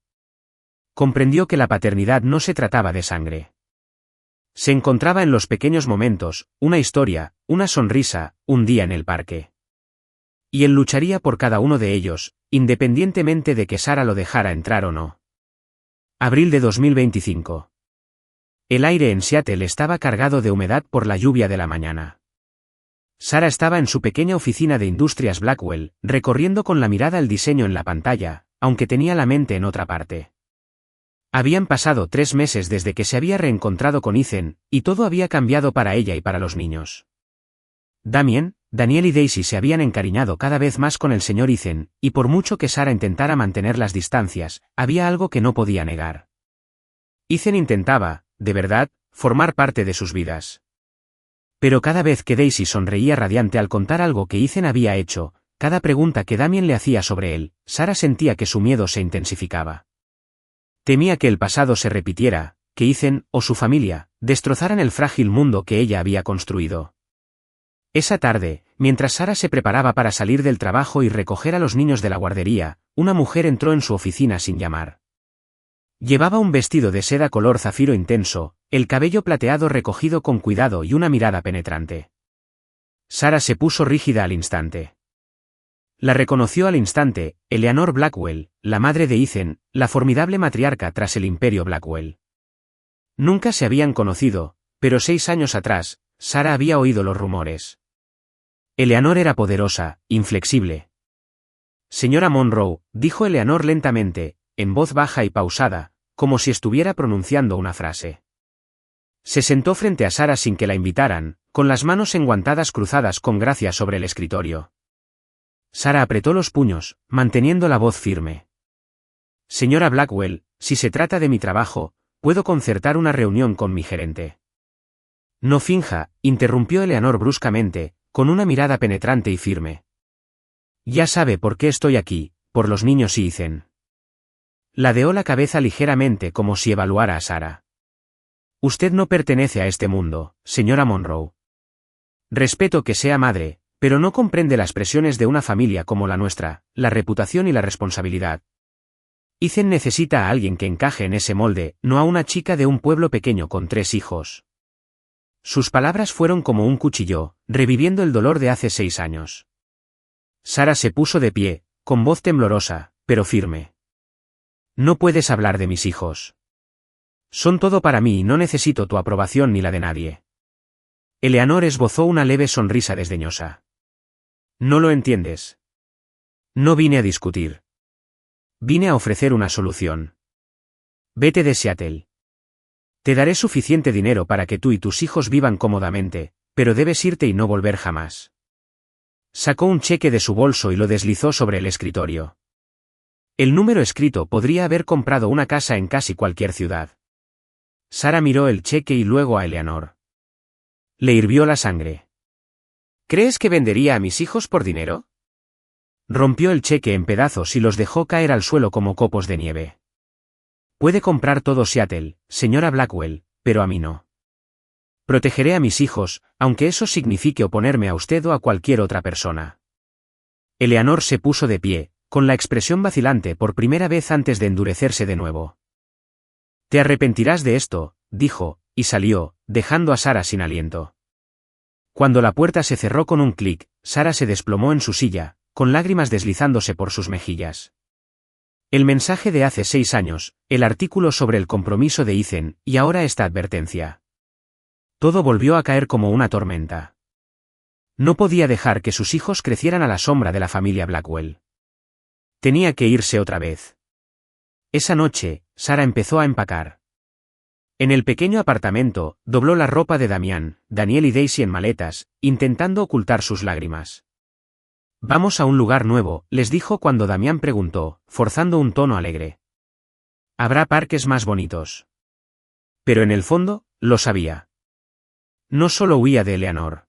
Comprendió que la paternidad no se trataba de sangre. Se encontraba en los pequeños momentos, una historia, una sonrisa, un día en el parque. Y él lucharía por cada uno de ellos, independientemente de que Sarah lo dejara entrar o no. Abril de 2025. El aire en Seattle estaba cargado de humedad por la lluvia de la mañana. Sarah estaba en su pequeña oficina de Industrias Blackwell, recorriendo con la mirada el diseño en la pantalla, aunque tenía la mente en otra parte. Habían pasado 3 meses desde que se había reencontrado con Ethan, y todo había cambiado para ella y para los niños. Damien, Daniel y Daisy se habían encariñado cada vez más con el señor Ethan, y por mucho que Sarah intentara mantener las distancias, había algo que no podía negar. Ethan intentaba, de verdad, formar parte de sus vidas. Pero cada vez que Daisy sonreía radiante al contar algo que Ethan había hecho, cada pregunta que Damien le hacía sobre él, Sarah sentía que su miedo se intensificaba. Temía que el pasado se repitiera, que Ethan, o su familia, destrozaran el frágil mundo que ella había construido. Esa tarde, mientras Sarah se preparaba para salir del trabajo y recoger a los niños de la guardería, una mujer entró en su oficina sin llamar. Llevaba un vestido de seda color zafiro intenso, el cabello plateado recogido con cuidado y una mirada penetrante. Sarah se puso rígida al instante. La reconoció al instante, Eleanor Blackwell, la madre de Ethan, la formidable matriarca tras el imperio Blackwell. Nunca se habían conocido, pero 6 años atrás, Sarah había oído los rumores. Eleanor era poderosa, inflexible. Señora Monroe, dijo Eleanor lentamente, en voz baja y pausada, como si estuviera pronunciando una frase. Se sentó frente a Sarah sin que la invitaran, con las manos enguantadas cruzadas con gracia sobre el escritorio. Sarah apretó los puños, manteniendo la voz firme. Señora Blackwell, si se trata de mi trabajo, puedo concertar una reunión con mi gerente. No finja, interrumpió Eleanor bruscamente, con una mirada penetrante y firme. Ya sabe por qué estoy aquí, por los niños y Ethan. Ladeó la cabeza ligeramente como si evaluara a Sarah. Usted no pertenece a este mundo, señora Monroe. Respeto que sea madre, pero no comprende las presiones de una familia como la nuestra, la reputación y la responsabilidad. Ethan necesita a alguien que encaje en ese molde, no a una chica de un pueblo pequeño con 3 hijos. Sus palabras fueron como un cuchillo, reviviendo el dolor de hace 6 años. Sarah se puso de pie, con voz temblorosa, pero firme. No puedes hablar de mis hijos. Son todo para mí y no necesito tu aprobación ni la de nadie. Eleanor esbozó una leve sonrisa desdeñosa. No lo entiendes. No vine a discutir. Vine a ofrecer una solución. Vete de Seattle. Te daré suficiente dinero para que tú y tus hijos vivan cómodamente, pero debes irte y no volver jamás. Sacó un cheque de su bolso y lo deslizó sobre el escritorio. El número escrito podría haber comprado una casa en casi cualquier ciudad. Sarah miró el cheque y luego a Eleanor. Le hirvió la sangre. ¿Crees que vendería a mis hijos por dinero? Rompió el cheque en pedazos y los dejó caer al suelo como copos de nieve. Puede comprar todo Seattle, señora Blackwell, pero a mí no. Protegeré a mis hijos, aunque eso signifique oponerme a usted o a cualquier otra persona. Eleanor se puso de pie, con la expresión vacilante por primera vez antes de endurecerse de nuevo. Te arrepentirás de esto, dijo, y salió, dejando a Sarah sin aliento. Cuando la puerta se cerró con un clic, Sara se desplomó en su silla, con lágrimas deslizándose por sus mejillas. El mensaje de hace 6 años, el artículo sobre el compromiso de Ethan, y ahora esta advertencia. Todo volvió a caer como una tormenta. No podía dejar que sus hijos crecieran a la sombra de la familia Blackwell. Tenía que irse otra vez. Esa noche, Sara empezó a empacar. En el pequeño apartamento, dobló la ropa de Damián, Daniel y Daisy en maletas, intentando ocultar sus lágrimas. Vamos a un lugar nuevo, les dijo cuando Damián preguntó, forzando un tono alegre. Habrá parques más bonitos. Pero en el fondo, lo sabía. No solo huía de Eleanor.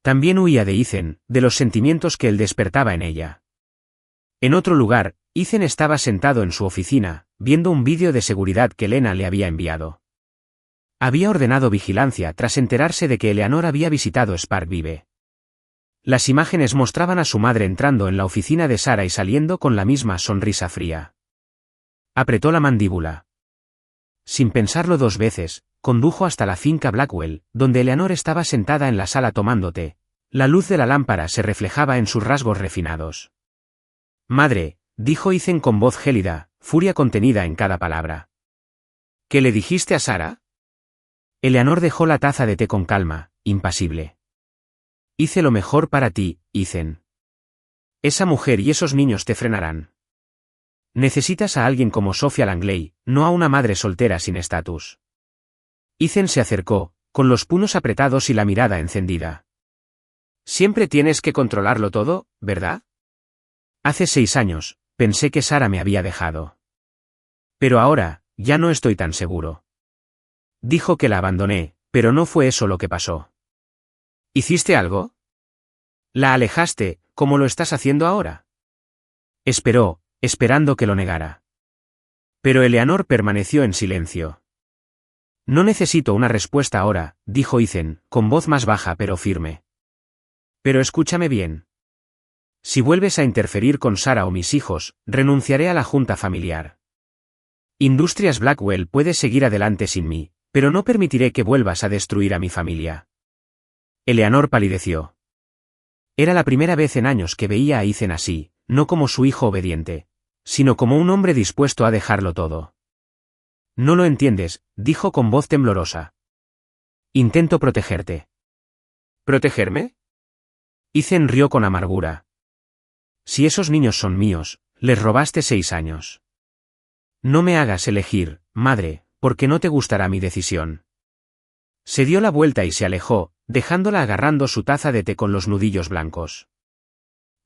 También huía de Ethan, de los sentimientos que él despertaba en ella. En otro lugar, Ethan estaba sentado en su oficina, viendo un vídeo de seguridad que Lena le había enviado. Había ordenado vigilancia tras enterarse de que Eleanor había visitado Spark Vive. Las imágenes mostraban a su madre entrando en la oficina de Sara y saliendo con la misma sonrisa fría. Apretó la mandíbula. Sin pensarlo 2 veces, condujo hasta la finca Blackwell, donde Eleanor estaba sentada en la sala tomando té. La luz de la lámpara se reflejaba en sus rasgos refinados. Madre, dijo Ethan con voz gélida, furia contenida en cada palabra. ¿Qué le dijiste a Sara? Eleanor dejó la taza de té con calma, impasible. Hice lo mejor para ti, Ethan. Esa mujer y esos niños te frenarán. Necesitas a alguien como Sofía Langley, no a una madre soltera sin estatus. Ethan se acercó, con los puños apretados y la mirada encendida. Siempre tienes que controlarlo todo, ¿verdad? Hace 6 años, pensé que Sara me había dejado. Pero ahora, ya no estoy tan seguro. Dijo que la abandoné, pero no fue eso lo que pasó. ¿Hiciste algo? ¿La alejaste, como lo estás haciendo ahora? Esperó, esperando que lo negara. Pero Eleanor permaneció en silencio. No necesito una respuesta ahora, dijo Ethan, con voz más baja pero firme. Pero escúchame bien. Si vuelves a interferir con Sara o mis hijos, renunciaré a la junta familiar. Industrias Blackwell puede seguir adelante sin mí, pero no permitiré que vuelvas a destruir a mi familia. Eleanor palideció. Era la primera vez en años que veía a Ethan así, no como su hijo obediente, sino como un hombre dispuesto a dejarlo todo. No lo entiendes, dijo con voz temblorosa. Intento protegerte. ¿Protegerme? Ethan rió con amargura. Si esos niños son míos, les robaste 6 años. No me hagas elegir, madre, porque no te gustará mi decisión. Se dio la vuelta y se alejó, dejándola agarrando su taza de té con los nudillos blancos.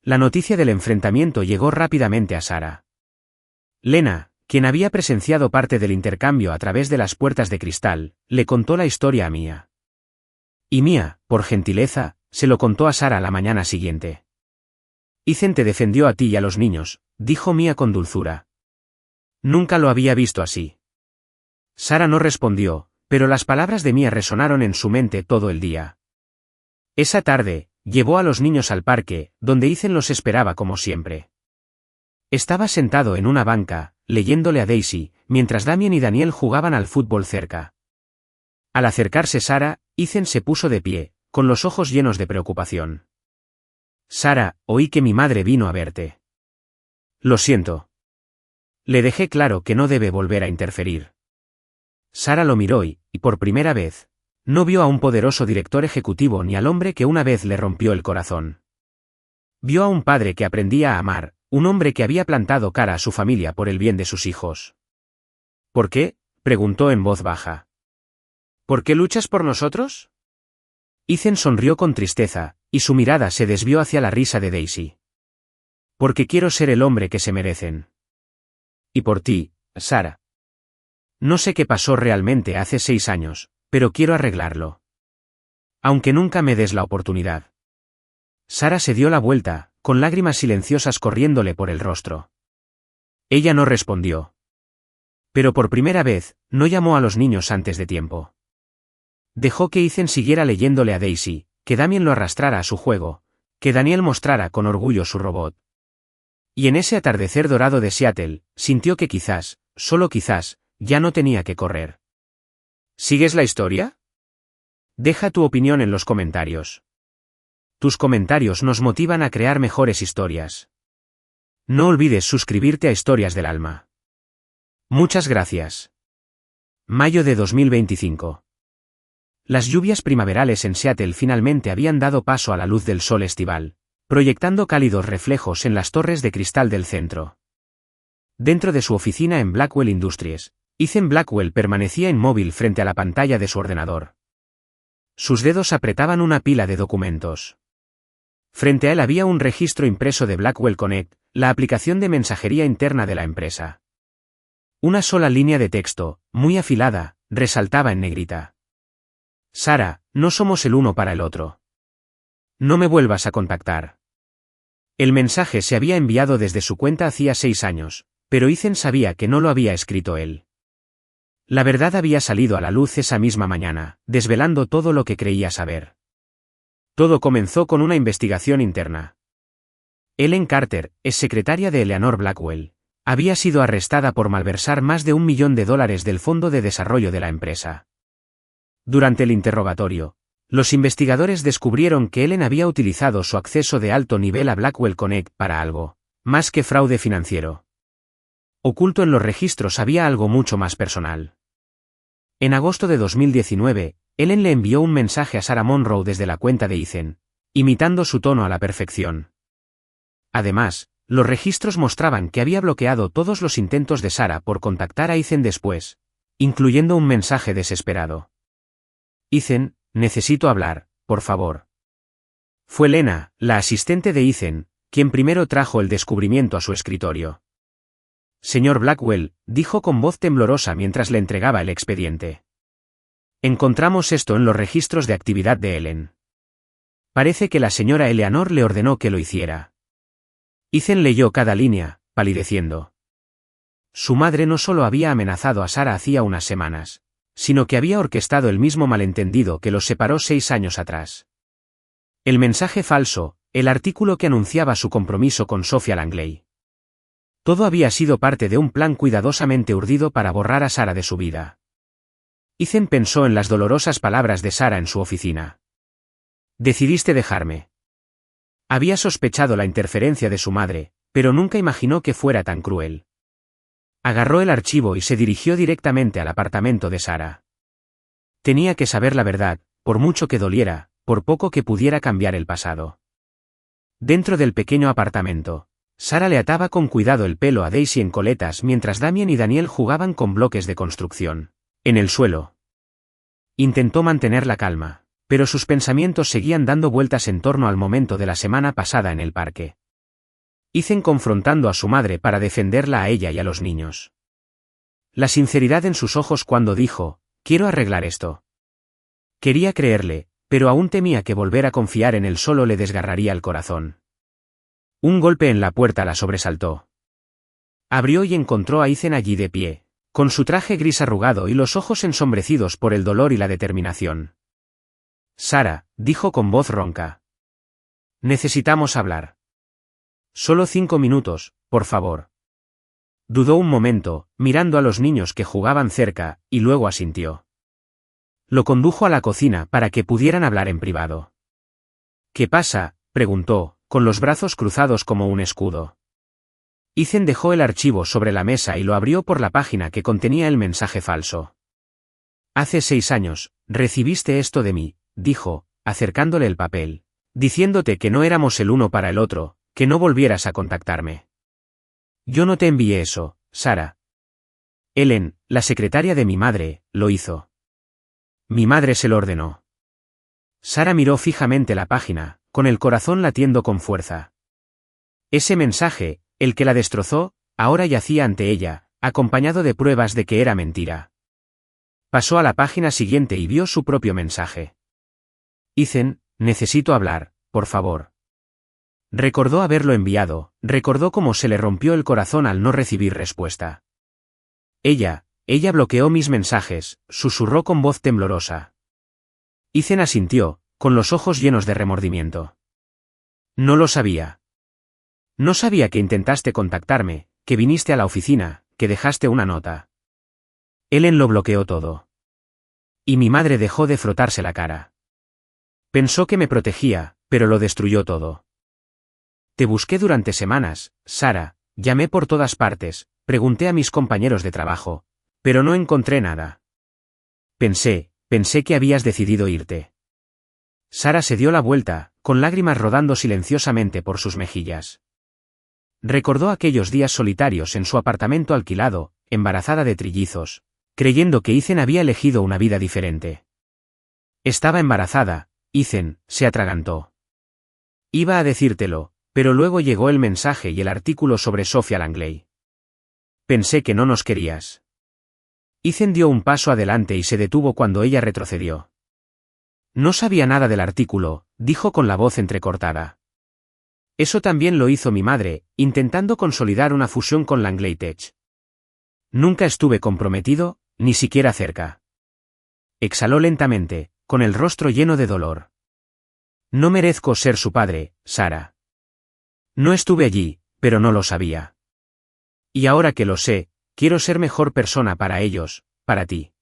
La noticia del enfrentamiento llegó rápidamente a Sara. Lena, quien había presenciado parte del intercambio a través de las puertas de cristal, le contó la historia a Mia. Y Mia, por gentileza, se lo contó a Sara la mañana siguiente. Ethan te defendió a ti y a los niños, dijo Mia con dulzura. Nunca lo había visto así. Sara no respondió, pero las palabras de Mia resonaron en su mente todo el día. Esa tarde, llevó a los niños al parque, donde Ethan los esperaba como siempre. Estaba sentado en una banca, leyéndole a Daisy, mientras Damien y Daniel jugaban al fútbol cerca. Al acercarse Sara, Ethan se puso de pie, con los ojos llenos de preocupación. Sara, oí que mi madre vino a verte. Lo siento. Le dejé claro que no debe volver a interferir. Sara lo miró y, por primera vez, no vio a un poderoso director ejecutivo ni al hombre que una vez le rompió el corazón. Vio a un padre que aprendía a amar, un hombre que había plantado cara a su familia por el bien de sus hijos. ¿Por qué?, preguntó en voz baja. ¿Por qué luchas por nosotros? Ethan sonrió con tristeza, y su mirada se desvió hacia la risa de Daisy. Porque quiero ser el hombre que se merecen. Y por ti, Sara. No sé qué pasó realmente hace 6 años, pero quiero arreglarlo. Aunque nunca me des la oportunidad. Sara se dio la vuelta, con lágrimas silenciosas corriéndole por el rostro. Ella no respondió. Pero por primera vez, no llamó a los niños antes de tiempo. Dejó que Ethan siguiera leyéndole a Daisy, que Damien lo arrastrara a su juego, que Daniel mostrara con orgullo su robot. Y en ese atardecer dorado de Seattle, sintió que quizás, solo quizás, ya no tenía que correr. ¿Sigues la historia? Deja tu opinión en los comentarios. Tus comentarios nos motivan a crear mejores historias. No olvides suscribirte a Historias del Alma. Muchas gracias. Mayo de 2025. Las lluvias primaverales en Seattle finalmente habían dado paso a la luz del sol estival, proyectando cálidos reflejos en las torres de cristal del centro. Dentro de su oficina en Blackwell Industries, Ethan Blackwell permanecía inmóvil frente a la pantalla de su ordenador. Sus dedos apretaban una pila de documentos. Frente a él había un registro impreso de Blackwell Connect, la aplicación de mensajería interna de la empresa. Una sola línea de texto, muy afilada, resaltaba en negrita. Sara, no somos el uno para el otro. No me vuelvas a contactar. El mensaje se había enviado desde su cuenta hacía 6 años, pero Ethan sabía que no lo había escrito él. La verdad había salido a la luz esa misma mañana, desvelando todo lo que creía saber. Todo comenzó con una investigación interna. Ellen Carter, ex secretaria de Eleanor Blackwell, había sido arrestada por malversar más de $1 millón del Fondo de Desarrollo de la empresa. Durante el interrogatorio, los investigadores descubrieron que Ellen había utilizado su acceso de alto nivel a Blackwell Connect para algo, más que fraude financiero. Oculto en los registros había algo mucho más personal. En agosto de 2019, Ellen le envió un mensaje a Sarah Monroe desde la cuenta de Ethan, imitando su tono a la perfección. Además, los registros mostraban que había bloqueado todos los intentos de Sarah por contactar a Ethan después, incluyendo un mensaje desesperado. Ethan, necesito hablar, por favor. Fue Lena, la asistente de Ethan, quien primero trajo el descubrimiento a su escritorio. Señor Blackwell, dijo con voz temblorosa mientras le entregaba el expediente. Encontramos esto en los registros de actividad de Ellen. Parece que la señora Eleanor le ordenó que lo hiciera. Ethan leyó cada línea, palideciendo. Su madre no solo había amenazado a Sarah hacía unas semanas, sino que había orquestado el mismo malentendido que los separó 6 años atrás. El mensaje falso, el artículo que anunciaba su compromiso con Sophia Langley. Todo había sido parte de un plan cuidadosamente urdido para borrar a Sarah de su vida. Ethan pensó en las dolorosas palabras de Sarah en su oficina. Decidiste dejarme. Había sospechado la interferencia de su madre, pero nunca imaginó que fuera tan cruel. Agarró el archivo y se dirigió directamente al apartamento de Sarah. Tenía que saber la verdad, por mucho que doliera, por poco que pudiera cambiar el pasado. Dentro del pequeño apartamento, Sarah le ataba con cuidado el pelo a Daisy en coletas mientras Damien y Daniel jugaban con bloques de construcción, en el suelo. Intentó mantener la calma, pero sus pensamientos seguían dando vueltas en torno al momento de la semana pasada en el parque. Ethan confrontando a su madre para defenderla a ella y a los niños. La sinceridad en sus ojos cuando dijo, quiero arreglar esto. Quería creerle, pero aún temía que volver a confiar en él solo le desgarraría el corazón. Un golpe en la puerta la sobresaltó. Abrió y encontró a Ethan allí de pie, con su traje gris arrugado y los ojos ensombrecidos por el dolor y la determinación. Sarah, dijo con voz ronca. Necesitamos hablar. Solo 5 minutos, por favor. Dudó un momento, mirando a los niños que jugaban cerca, y luego asintió. Lo condujo a la cocina para que pudieran hablar en privado. ¿Qué pasa?, preguntó, con los brazos cruzados como un escudo. Ethan dejó el archivo sobre la mesa y lo abrió por la página que contenía el mensaje falso. Hace 6 años, recibiste esto de mí, dijo, acercándole el papel, diciéndote que no éramos el uno para el otro, que no volvieras a contactarme. Yo no te envié eso, Sarah. Ellen, la secretaria de mi madre, lo hizo. Mi madre se lo ordenó. Sarah miró fijamente la página, con el corazón latiendo con fuerza. Ese mensaje, el que la destrozó, ahora yacía ante ella, acompañado de pruebas de que era mentira. Pasó a la página siguiente y vio su propio mensaje. Ethan, necesito hablar, por favor. Recordó haberlo enviado, recordó cómo se le rompió el corazón al no recibir respuesta. Ella bloqueó mis mensajes, susurró con voz temblorosa. Ethan asintió, con los ojos llenos de remordimiento. No lo sabía. No sabía que intentaste contactarme, que viniste a la oficina, que dejaste una nota. Ellen lo bloqueó todo. Y mi madre dejó de frotarse la cara. Pensó que me protegía, pero lo destruyó todo. Te busqué durante semanas, Sara, llamé por todas partes, pregunté a mis compañeros de trabajo, pero no encontré nada. Pensé que habías decidido irte. Sara se dio la vuelta, con lágrimas rodando silenciosamente por sus mejillas. Recordó aquellos días solitarios en su apartamento alquilado, embarazada de trillizos, creyendo que Ethan había elegido una vida diferente. Estaba embarazada, Ethan, se atragantó. Iba a decírtelo, pero luego llegó el mensaje y el artículo sobre Sofía Langley. Pensé que no nos querías. Ethan dio un paso adelante y se detuvo cuando ella retrocedió. No sabía nada del artículo, dijo con la voz entrecortada. Eso también lo hizo mi madre, intentando consolidar una fusión con Langley Tech. Nunca estuve comprometido, ni siquiera cerca. Exhaló lentamente, con el rostro lleno de dolor. No merezco ser su padre, Sara. No estuve allí, pero no lo sabía. Y ahora que lo sé, quiero ser mejor persona para ellos, para ti.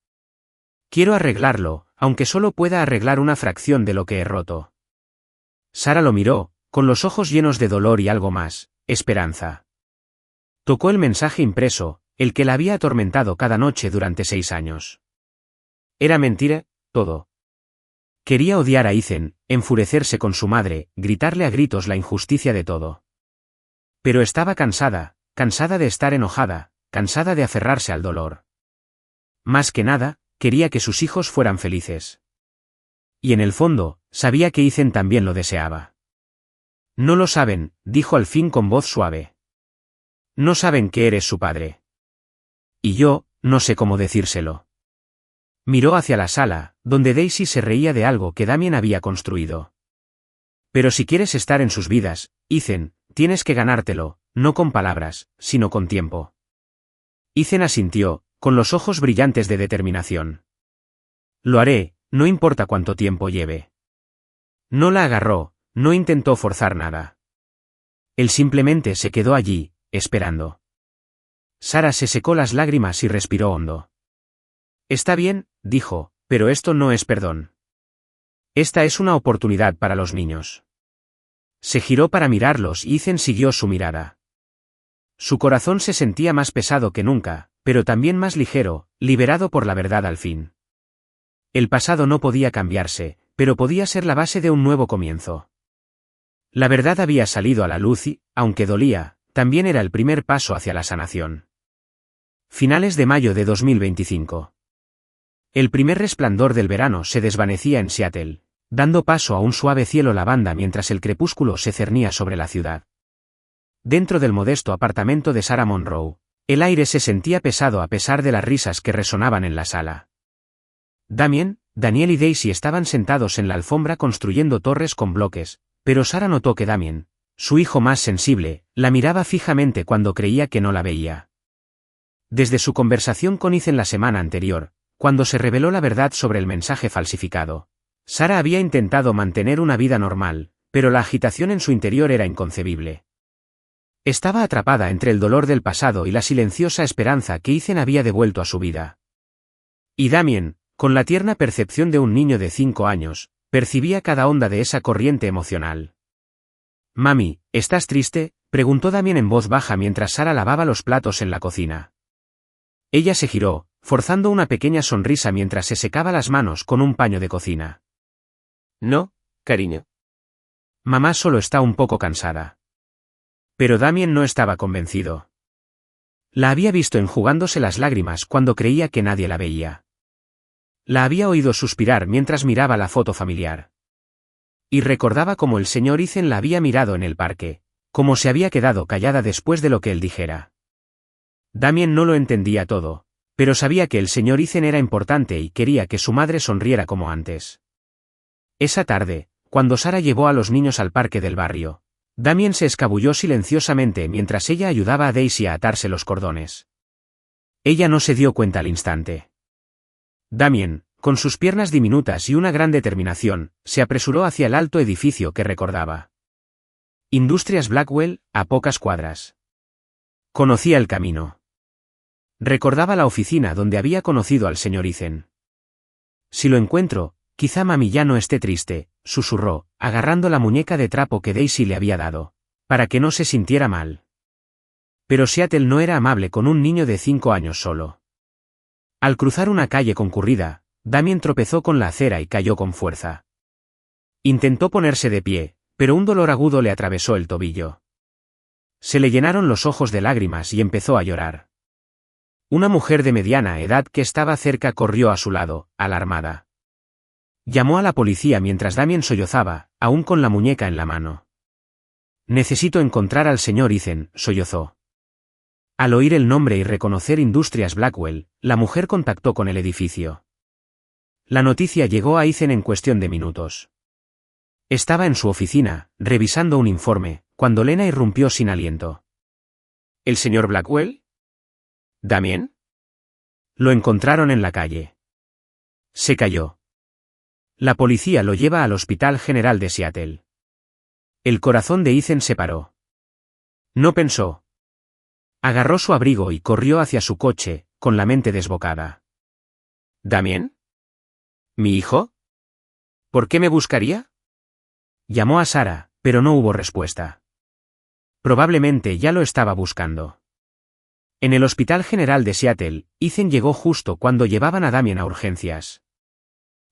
Quiero arreglarlo, aunque solo pueda arreglar una fracción de lo que he roto. Sara lo miró, con los ojos llenos de dolor y algo más, esperanza. Tocó el mensaje impreso, el que la había atormentado cada noche durante 6 años. Era mentira, todo. Quería odiar a Ethan, enfurecerse con su madre, gritarle a gritos la injusticia de todo. Pero estaba cansada de estar enojada, cansada de aferrarse al dolor. Más que nada, quería que sus hijos fueran felices. Y en el fondo, sabía que Ethan también lo deseaba. No lo saben, dijo al fin con voz suave. No saben que eres su padre. Y yo, no sé cómo decírselo. Miró hacia la sala, donde Daisy se reía de algo que Damien había construido. Pero si quieres estar en sus vidas, Ethan, tienes que ganártelo, no con palabras, sino con tiempo. Ethan asintió, con los ojos brillantes de determinación. Lo haré, no importa cuánto tiempo lleve. No la agarró, no intentó forzar nada. Él simplemente se quedó allí, esperando. Sara se secó las lágrimas y respiró hondo. Está bien, dijo, pero esto no es perdón. Esta es una oportunidad para los niños. Se giró para mirarlos y Ethan siguió su mirada. Su corazón se sentía más pesado que nunca, pero también más ligero, liberado por la verdad al fin. El pasado no podía cambiarse, pero podía ser la base de un nuevo comienzo. La verdad había salido a la luz y, aunque dolía, también era el primer paso hacia la sanación. Finales de mayo de 2025. El primer resplandor del verano se desvanecía en Seattle, dando paso a un suave cielo lavanda mientras el crepúsculo se cernía sobre la ciudad. Dentro del modesto apartamento de Sarah Monroe, el aire se sentía pesado a pesar de las risas que resonaban en la sala. Damien, Daniel y Daisy estaban sentados en la alfombra construyendo torres con bloques, pero Sara notó que Damien, su hijo más sensible, la miraba fijamente cuando creía que no la veía. Desde su conversación con Ethan la semana anterior, cuando se reveló la verdad sobre el mensaje falsificado, Sara había intentado mantener una vida normal, pero la agitación en su interior era inconcebible. Estaba atrapada entre el dolor del pasado y la silenciosa esperanza que Ethan había devuelto a su vida. Y Damien, con la tierna percepción de un niño de 5 años, percibía cada onda de esa corriente emocional. «Mami, ¿estás triste?», preguntó Damien en voz baja mientras Sara lavaba los platos en la cocina. Ella se giró, forzando una pequeña sonrisa mientras se secaba las manos con un paño de cocina. «No, cariño. Mamá solo está un poco cansada». Pero Damien no estaba convencido. La había visto enjugándose las lágrimas cuando creía que nadie la veía. La había oído suspirar mientras miraba la foto familiar. Y recordaba cómo el señor Ethan la había mirado en el parque, cómo se había quedado callada después de lo que él dijera. Damien no lo entendía todo, pero sabía que el señor Ethan era importante y quería que su madre sonriera como antes. Esa tarde, cuando Sara llevó a los niños al parque del barrio, Damien se escabulló silenciosamente mientras ella ayudaba a Daisy a atarse los cordones. Ella no se dio cuenta al instante. Damien, con sus piernas diminutas y una gran determinación, se apresuró hacia el alto edificio que recordaba. Industrias Blackwell, a pocas cuadras. Conocía el camino. Recordaba la oficina donde había conocido al señor Ethan. Si lo encuentro, quizá mami ya no esté triste, susurró, agarrando la muñeca de trapo que Daisy le había dado, para que no se sintiera mal. Pero Seattle no era amable con un niño de 5 años solo. Al cruzar una calle concurrida, Damien tropezó con la acera y cayó con fuerza. Intentó ponerse de pie, pero un dolor agudo le atravesó el tobillo. Se le llenaron los ojos de lágrimas y empezó a llorar. Una mujer de mediana edad que estaba cerca corrió a su lado, alarmada. Llamó a la policía mientras Damien sollozaba, aún con la muñeca en la mano. Necesito encontrar al señor Ethan, sollozó. Al oír el nombre y reconocer Industrias Blackwell, la mujer contactó con el edificio. La noticia llegó a Ethan en cuestión de minutos. Estaba en su oficina, revisando un informe, cuando Lena irrumpió sin aliento. ¿El señor Blackwell? ¿Damien? Lo encontraron en la calle. Se cayó. La policía lo lleva al Hospital General de Seattle. El corazón de Ethan se paró. No pensó. Agarró su abrigo y corrió hacia su coche, con la mente desbocada. ¿Damien? ¿Mi hijo? ¿Por qué me buscaría? Llamó a Sarah, pero no hubo respuesta. Probablemente ya lo estaba buscando. En el Hospital General de Seattle, Ethan llegó justo cuando llevaban a Damien a urgencias.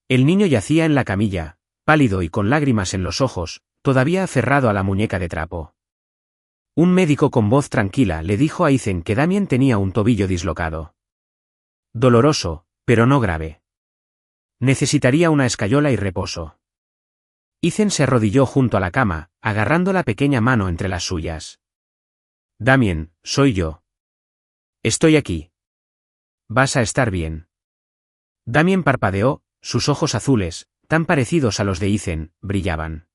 El niño yacía en la camilla, pálido y con lágrimas en los ojos, todavía aferrado a la muñeca de trapo. Un médico con voz tranquila le dijo a Ethan que Damien tenía un tobillo dislocado. Doloroso, pero no grave. Necesitaría una escayola y reposo. Ethan se arrodilló junto a la cama, agarrando la pequeña mano entre las suyas. Damien, soy yo. Estoy aquí. Vas a estar bien. Damien parpadeó, sus ojos azules, tan parecidos a los de Ethan, brillaban.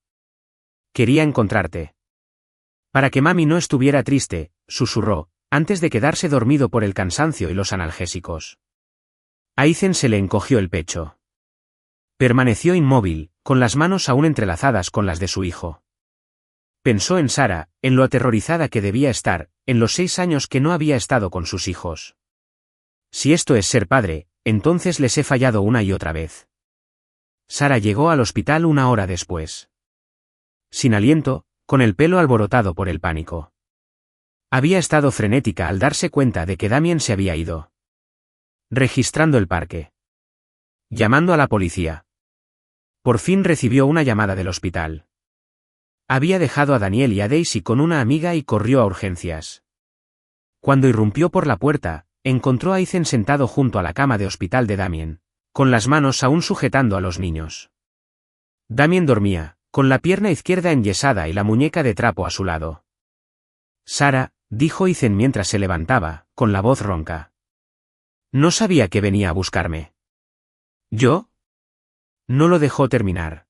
Quería encontrarte. Para que mami no estuviera triste, susurró, antes de quedarse dormido por el cansancio y los analgésicos. A Ethan se le encogió el pecho. Permaneció inmóvil, con las manos aún entrelazadas con las de su hijo. Pensó en Sarah, en lo aterrorizada que debía estar, en los 6 años que no había estado con sus hijos. Si esto es ser padre, entonces les he fallado una y otra vez. Sarah llegó al hospital 1 hora después. Sin aliento, con el pelo alborotado por el pánico. Había estado frenética al darse cuenta de que Damien se había ido. Registrando el parque. Llamando a la policía. Por fin recibió una llamada del hospital. Había dejado a Daniel y a Daisy con una amiga y corrió a urgencias. Cuando irrumpió por la puerta, encontró a Ethan sentado junto a la cama de hospital de Damien, con las manos aún sujetando a los niños. Damien dormía, con la pierna izquierda enyesada y la muñeca de trapo a su lado. Sarah, dijo Ethan mientras se levantaba, con la voz ronca. No sabía que venía a buscarme. ¿Yo? No lo dejó terminar.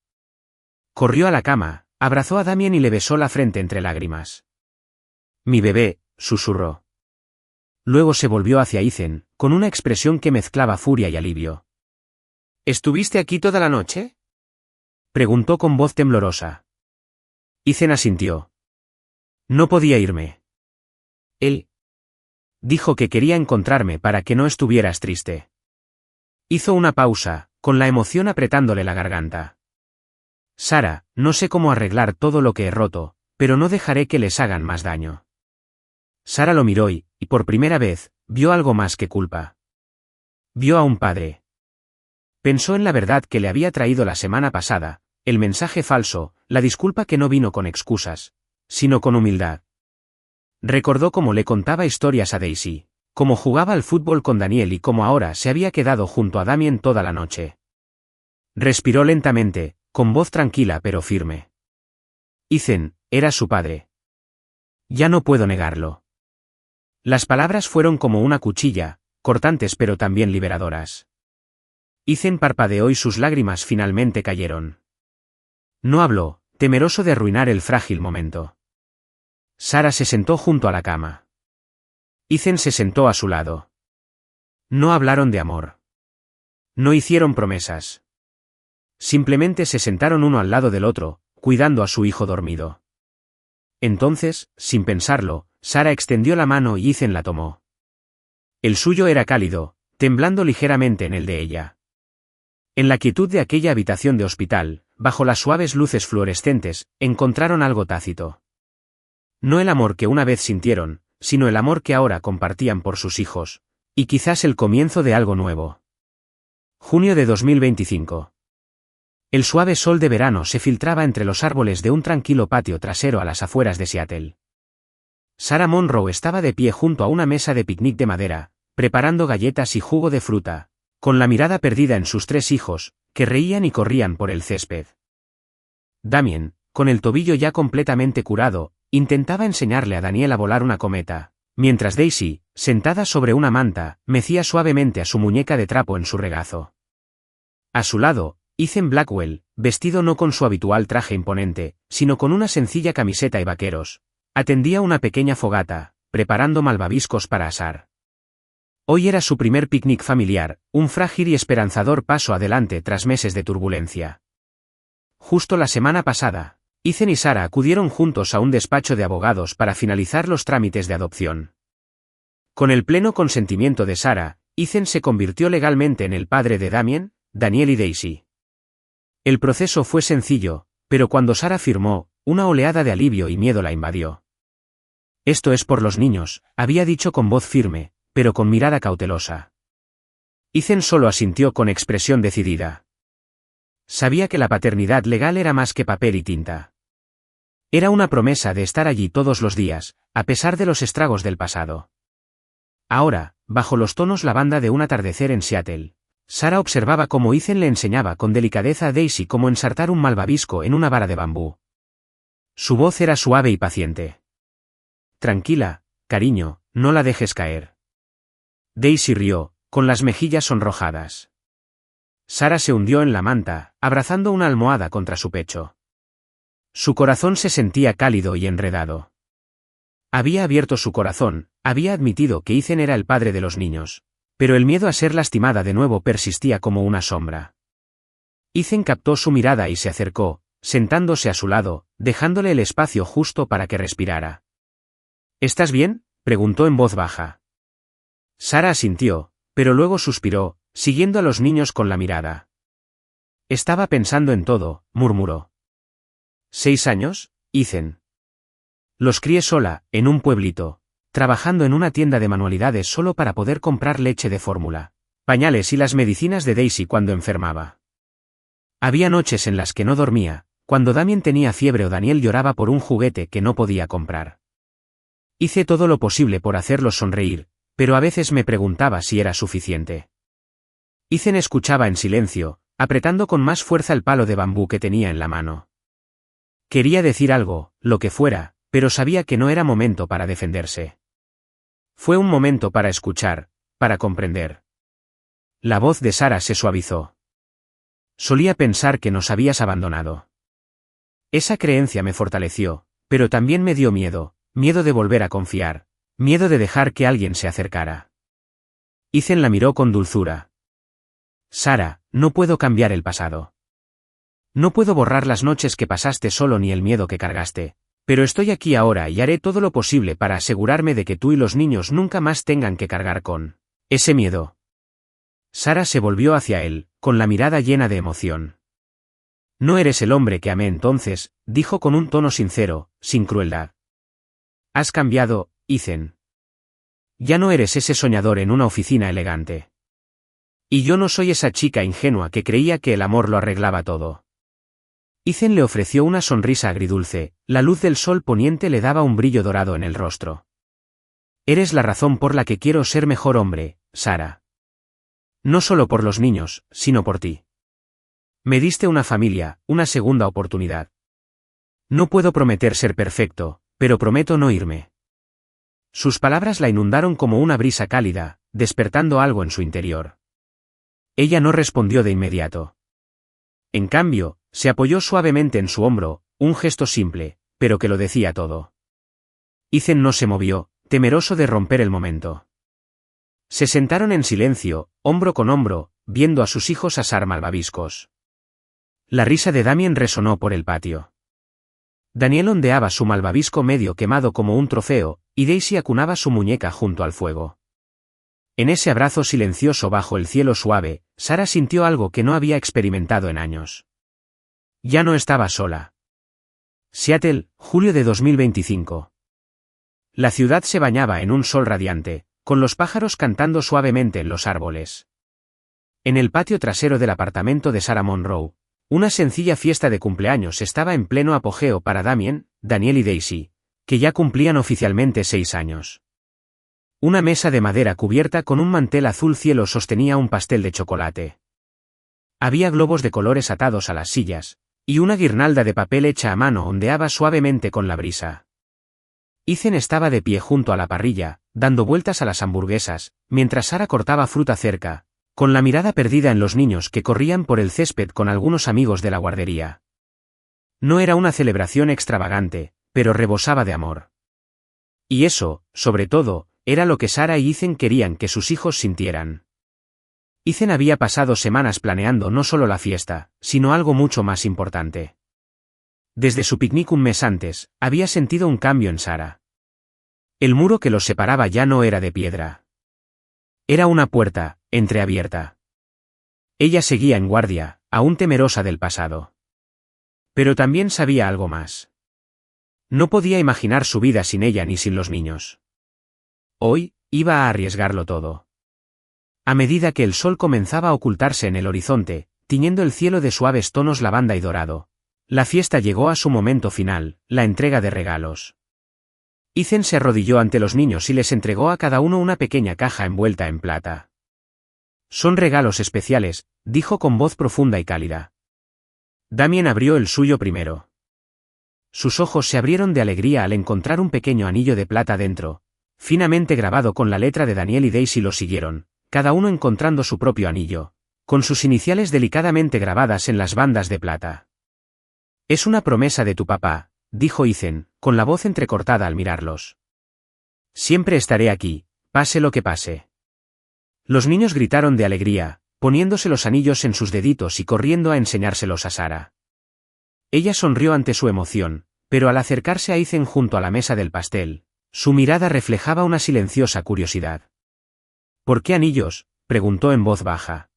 Corrió a la cama, abrazó a Damien y le besó la frente entre lágrimas. Mi bebé, susurró. Luego se volvió hacia Ethan, con una expresión que mezclaba furia y alivio. ¿Estuviste aquí toda la noche? Preguntó con voz temblorosa. Ethan asintió. No podía irme. Él dijo que quería encontrarme para que no estuvieras triste. Hizo una pausa, con la emoción apretándole la garganta. Sarah, no sé cómo arreglar todo lo que he roto, pero no dejaré que les hagan más daño. Sarah lo miró y, por primera vez, vio algo más que culpa. Vio a un padre. Pensó en la verdad que le había traído la semana pasada, el mensaje falso, la disculpa que no vino con excusas, sino con humildad. Recordó cómo le contaba historias a Daisy, cómo jugaba al fútbol con Daniel y cómo ahora se había quedado junto a Damien toda la noche. Respiró lentamente, con voz tranquila pero firme. Ethan, era su padre. Ya no puedo negarlo. Las palabras fueron como una cuchilla, cortantes pero también liberadoras. Ethan parpadeó y sus lágrimas finalmente cayeron. No habló, temeroso de arruinar el frágil momento. Sarah se sentó junto a la cama. Ethan se sentó a su lado. No hablaron de amor. No hicieron promesas. Simplemente se sentaron uno al lado del otro, cuidando a su hijo dormido. Entonces, sin pensarlo, Sarah extendió la mano y Ethan la tomó. El suyo era cálido, temblando ligeramente en el de ella. En la quietud de aquella habitación de hospital, bajo las suaves luces fluorescentes, encontraron algo tácito. No el amor que una vez sintieron, sino el amor que ahora compartían por sus hijos, y quizás el comienzo de algo nuevo. Junio de 2025. El suave sol de verano se filtraba entre los árboles de un tranquilo patio trasero a las afueras de Seattle. Sarah Monroe estaba de pie junto a una mesa de picnic de madera, preparando galletas y jugo de fruta, con la mirada perdida en sus 3 hijos, que reían y corrían por el césped. Damien, con el tobillo ya completamente curado, intentaba enseñarle a Daniel a volar una cometa, mientras Daisy, sentada sobre una manta, mecía suavemente a su muñeca de trapo en su regazo. A su lado, Ethan Blackwell, vestido no con su habitual traje imponente, sino con una sencilla camiseta y vaqueros, atendía una pequeña fogata, preparando malvaviscos para asar. Hoy era su primer picnic familiar, un frágil y esperanzador paso adelante tras meses de turbulencia. Justo la semana pasada, Ethan y Sarah acudieron juntos a un despacho de abogados para finalizar los trámites de adopción. Con el pleno consentimiento de Sarah, Ethan se convirtió legalmente en el padre de Damien, Daniel y Daisy. El proceso fue sencillo, pero cuando Sarah firmó, una oleada de alivio y miedo la invadió. Esto es por los niños, había dicho con voz firme, pero con mirada cautelosa. Ethan solo asintió con expresión decidida. Sabía que la paternidad legal era más que papel y tinta. Era una promesa de estar allí todos los días, a pesar de los estragos del pasado. Ahora, bajo los tonos lavanda de un atardecer en Seattle, Sarah observaba cómo Ethan le enseñaba con delicadeza a Daisy cómo ensartar un malvavisco en una vara de bambú. Su voz era suave y paciente. Tranquila, cariño, no la dejes caer. Daisy rió, con las mejillas sonrojadas. Sarah se hundió en la manta, abrazando una almohada contra su pecho. Su corazón se sentía cálido y enredado. Había abierto su corazón, había admitido que Ethan era el padre de los niños, pero el miedo a ser lastimada de nuevo persistía como una sombra. Ethan captó su mirada y se acercó, sentándose a su lado, dejándole el espacio justo para que respirara. ¿Estás bien?, preguntó en voz baja. Sarah asintió, pero luego suspiró, siguiendo a los niños con la mirada. Estaba pensando en todo, murmuró. ¿6 años, Ethan? Los crié sola, en un pueblito, trabajando en una tienda de manualidades solo para poder comprar leche de fórmula, pañales y las medicinas de Daisy cuando enfermaba. Había noches en las que no dormía, cuando Damien tenía fiebre o Daniel lloraba por un juguete que no podía comprar. Hice todo lo posible por hacerlos sonreír, pero a veces me preguntaba si era suficiente. Ethan escuchaba en silencio, apretando con más fuerza el palo de bambú que tenía en la mano. Quería decir algo, lo que fuera, pero sabía que no era momento para defenderse. Fue un momento para escuchar, para comprender. La voz de Sarah se suavizó. Solía pensar que nos habías abandonado. Esa creencia me fortaleció, pero también me dio miedo, miedo de volver a confiar, miedo de dejar que alguien se acercara. Ethan la miró con dulzura. Sarah, no puedo cambiar el pasado. No puedo borrar las noches que pasaste solo ni el miedo que cargaste, pero estoy aquí ahora y haré todo lo posible para asegurarme de que tú y los niños nunca más tengan que cargar con ese miedo. Sarah se volvió hacia él, con la mirada llena de emoción. No eres el hombre que amé entonces, dijo con un tono sincero, sin crueldad. Has cambiado, Ethan. Ya no eres ese soñador en una oficina elegante. Y yo no soy esa chica ingenua que creía que el amor lo arreglaba todo. Ethan le ofreció una sonrisa agridulce, la luz del sol poniente le daba un brillo dorado en el rostro. Eres la razón por la que quiero ser mejor hombre, Sarah. No solo por los niños, sino por ti. Me diste una familia, una segunda oportunidad. No puedo prometer ser perfecto, pero prometo no irme. Sus palabras la inundaron como una brisa cálida, despertando algo en su interior. Ella no respondió de inmediato. En cambio, se apoyó suavemente en su hombro, un gesto simple, pero que lo decía todo. Ethan no se movió, temeroso de romper el momento. Se sentaron en silencio, hombro con hombro, viendo a sus hijos asar malvaviscos. La risa de Damien resonó por el patio. Daniel ondeaba su malvavisco medio quemado como un trofeo, y Daisy acunaba su muñeca junto al fuego. En ese abrazo silencioso bajo el cielo suave, Sara sintió algo que no había experimentado en años. Ya no estaba sola. Seattle, julio de 2025. La ciudad se bañaba en un sol radiante, con los pájaros cantando suavemente en los árboles. En el patio trasero del apartamento de Sarah Monroe, una sencilla fiesta de cumpleaños estaba en pleno apogeo para Damien, Daniel y Daisy, que ya cumplían oficialmente 6 años. Una mesa de madera cubierta con un mantel azul cielo sostenía un pastel de chocolate. Había globos de colores atados a las sillas, y una guirnalda de papel hecha a mano ondeaba suavemente con la brisa. Ethan estaba de pie junto a la parrilla, dando vueltas a las hamburguesas, mientras Sara cortaba fruta cerca, con la mirada perdida en los niños que corrían por el césped con algunos amigos de la guardería. No era una celebración extravagante, pero rebosaba de amor. Y eso, sobre todo, era lo que Sara y Ethan querían que sus hijos sintieran. Ethan había pasado semanas planeando no solo la fiesta, sino algo mucho más importante. Desde su picnic un mes antes, había sentido un cambio en Sara. El muro que los separaba ya no era de piedra. Era una puerta, entreabierta. Ella seguía en guardia, aún temerosa del pasado. Pero también sabía algo más. No podía imaginar su vida sin ella ni sin los niños. Hoy, iba a arriesgarlo todo. A medida que el sol comenzaba a ocultarse en el horizonte, tiñendo el cielo de suaves tonos lavanda y dorado, la fiesta llegó a su momento final, la entrega de regalos. Ethan se arrodilló ante los niños y les entregó a cada uno una pequeña caja envuelta en plata. «Son regalos especiales», dijo con voz profunda y cálida. Damien abrió el suyo primero. Sus ojos se abrieron de alegría al encontrar un pequeño anillo de plata dentro, finamente grabado con la letra de Daniel, y Daisy lo siguieron, cada uno encontrando su propio anillo, con sus iniciales delicadamente grabadas en las bandas de plata. «Es una promesa de tu papá», dijo Ethan, con la voz entrecortada al mirarlos. «Siempre estaré aquí, pase lo que pase». Los niños gritaron de alegría, poniéndose los anillos en sus deditos y corriendo a enseñárselos a Sara. Ella sonrió ante su emoción, pero al acercarse a Ethan junto a la mesa del pastel, su mirada reflejaba una silenciosa curiosidad. «¿Por qué anillos?», preguntó en voz baja.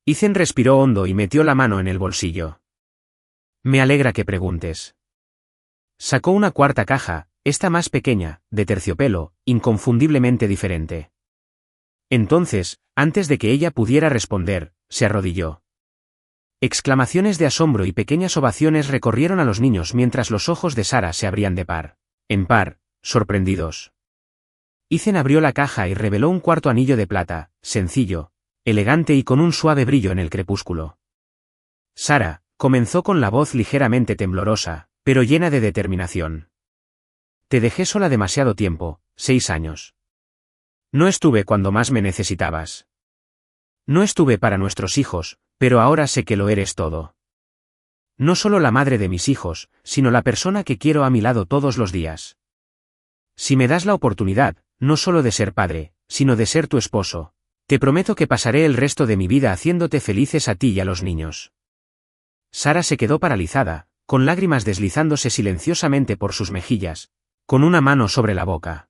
Ethan respiró hondo y metió la mano en el bolsillo. «Me alegra que preguntes». Sacó una cuarta caja, esta más pequeña, de terciopelo, inconfundiblemente diferente. Entonces, antes de que ella pudiera responder, se arrodilló. Exclamaciones de asombro y pequeñas ovaciones recorrieron a los niños mientras los ojos de Sara se abrían de par en par, sorprendidos. Ethan abrió la caja y reveló un cuarto anillo de plata, sencillo, elegante y con un suave brillo en el crepúsculo. «Sara», comenzó con la voz ligeramente temblorosa, pero llena de determinación. «Te dejé sola demasiado tiempo, 6 años. No estuve cuando más me necesitabas. No estuve para nuestros hijos, pero ahora sé que lo eres todo. No solo la madre de mis hijos, sino la persona que quiero a mi lado todos los días. Si me das la oportunidad, no solo de ser padre, sino de ser tu esposo, te prometo que pasaré el resto de mi vida haciéndote felices a ti y a los niños». Sara se quedó paralizada, con lágrimas deslizándose silenciosamente por sus mejillas, con una mano sobre la boca.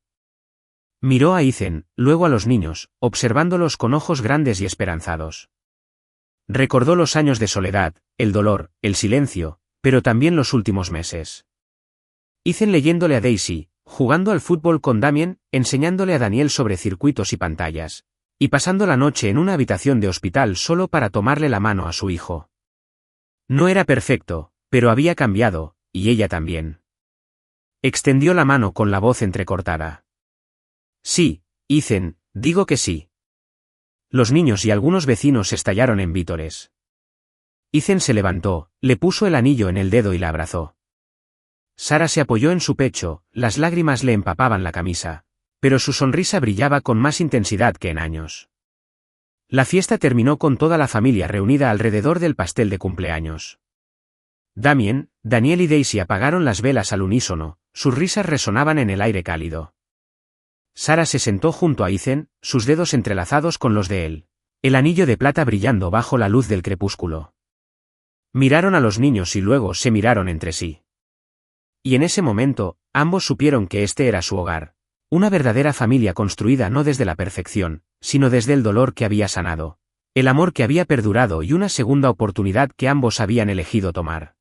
Miró a Ethan, luego a los niños, observándolos con ojos grandes y esperanzados. Recordó los años de soledad, el dolor, el silencio, pero también los últimos meses. Ethan leyéndole a Daisy, jugando al fútbol con Damien, enseñándole a Daniel sobre circuitos y pantallas, y pasando la noche en una habitación de hospital solo para tomarle la mano a su hijo. No era perfecto, pero había cambiado, y ella también. Extendió la mano con la voz entrecortada. «Sí, Ethan, digo que sí». Los niños y algunos vecinos estallaron en vítores. Ethan se levantó, le puso el anillo en el dedo y la abrazó. Sara se apoyó en su pecho, las lágrimas le empapaban la camisa, pero su sonrisa brillaba con más intensidad que en años. La fiesta terminó con toda la familia reunida alrededor del pastel de cumpleaños. Damien, Daniel y Daisy apagaron las velas al unísono, sus risas resonaban en el aire cálido. Sara se sentó junto a Ethan, sus dedos entrelazados con los de él, el anillo de plata brillando bajo la luz del crepúsculo. Miraron a los niños y luego se miraron entre sí. Y en ese momento, ambos supieron que este era su hogar, una verdadera familia construida no desde la perfección, sino desde el dolor que había sanado, el amor que había perdurado y una segunda oportunidad que ambos habían elegido tomar.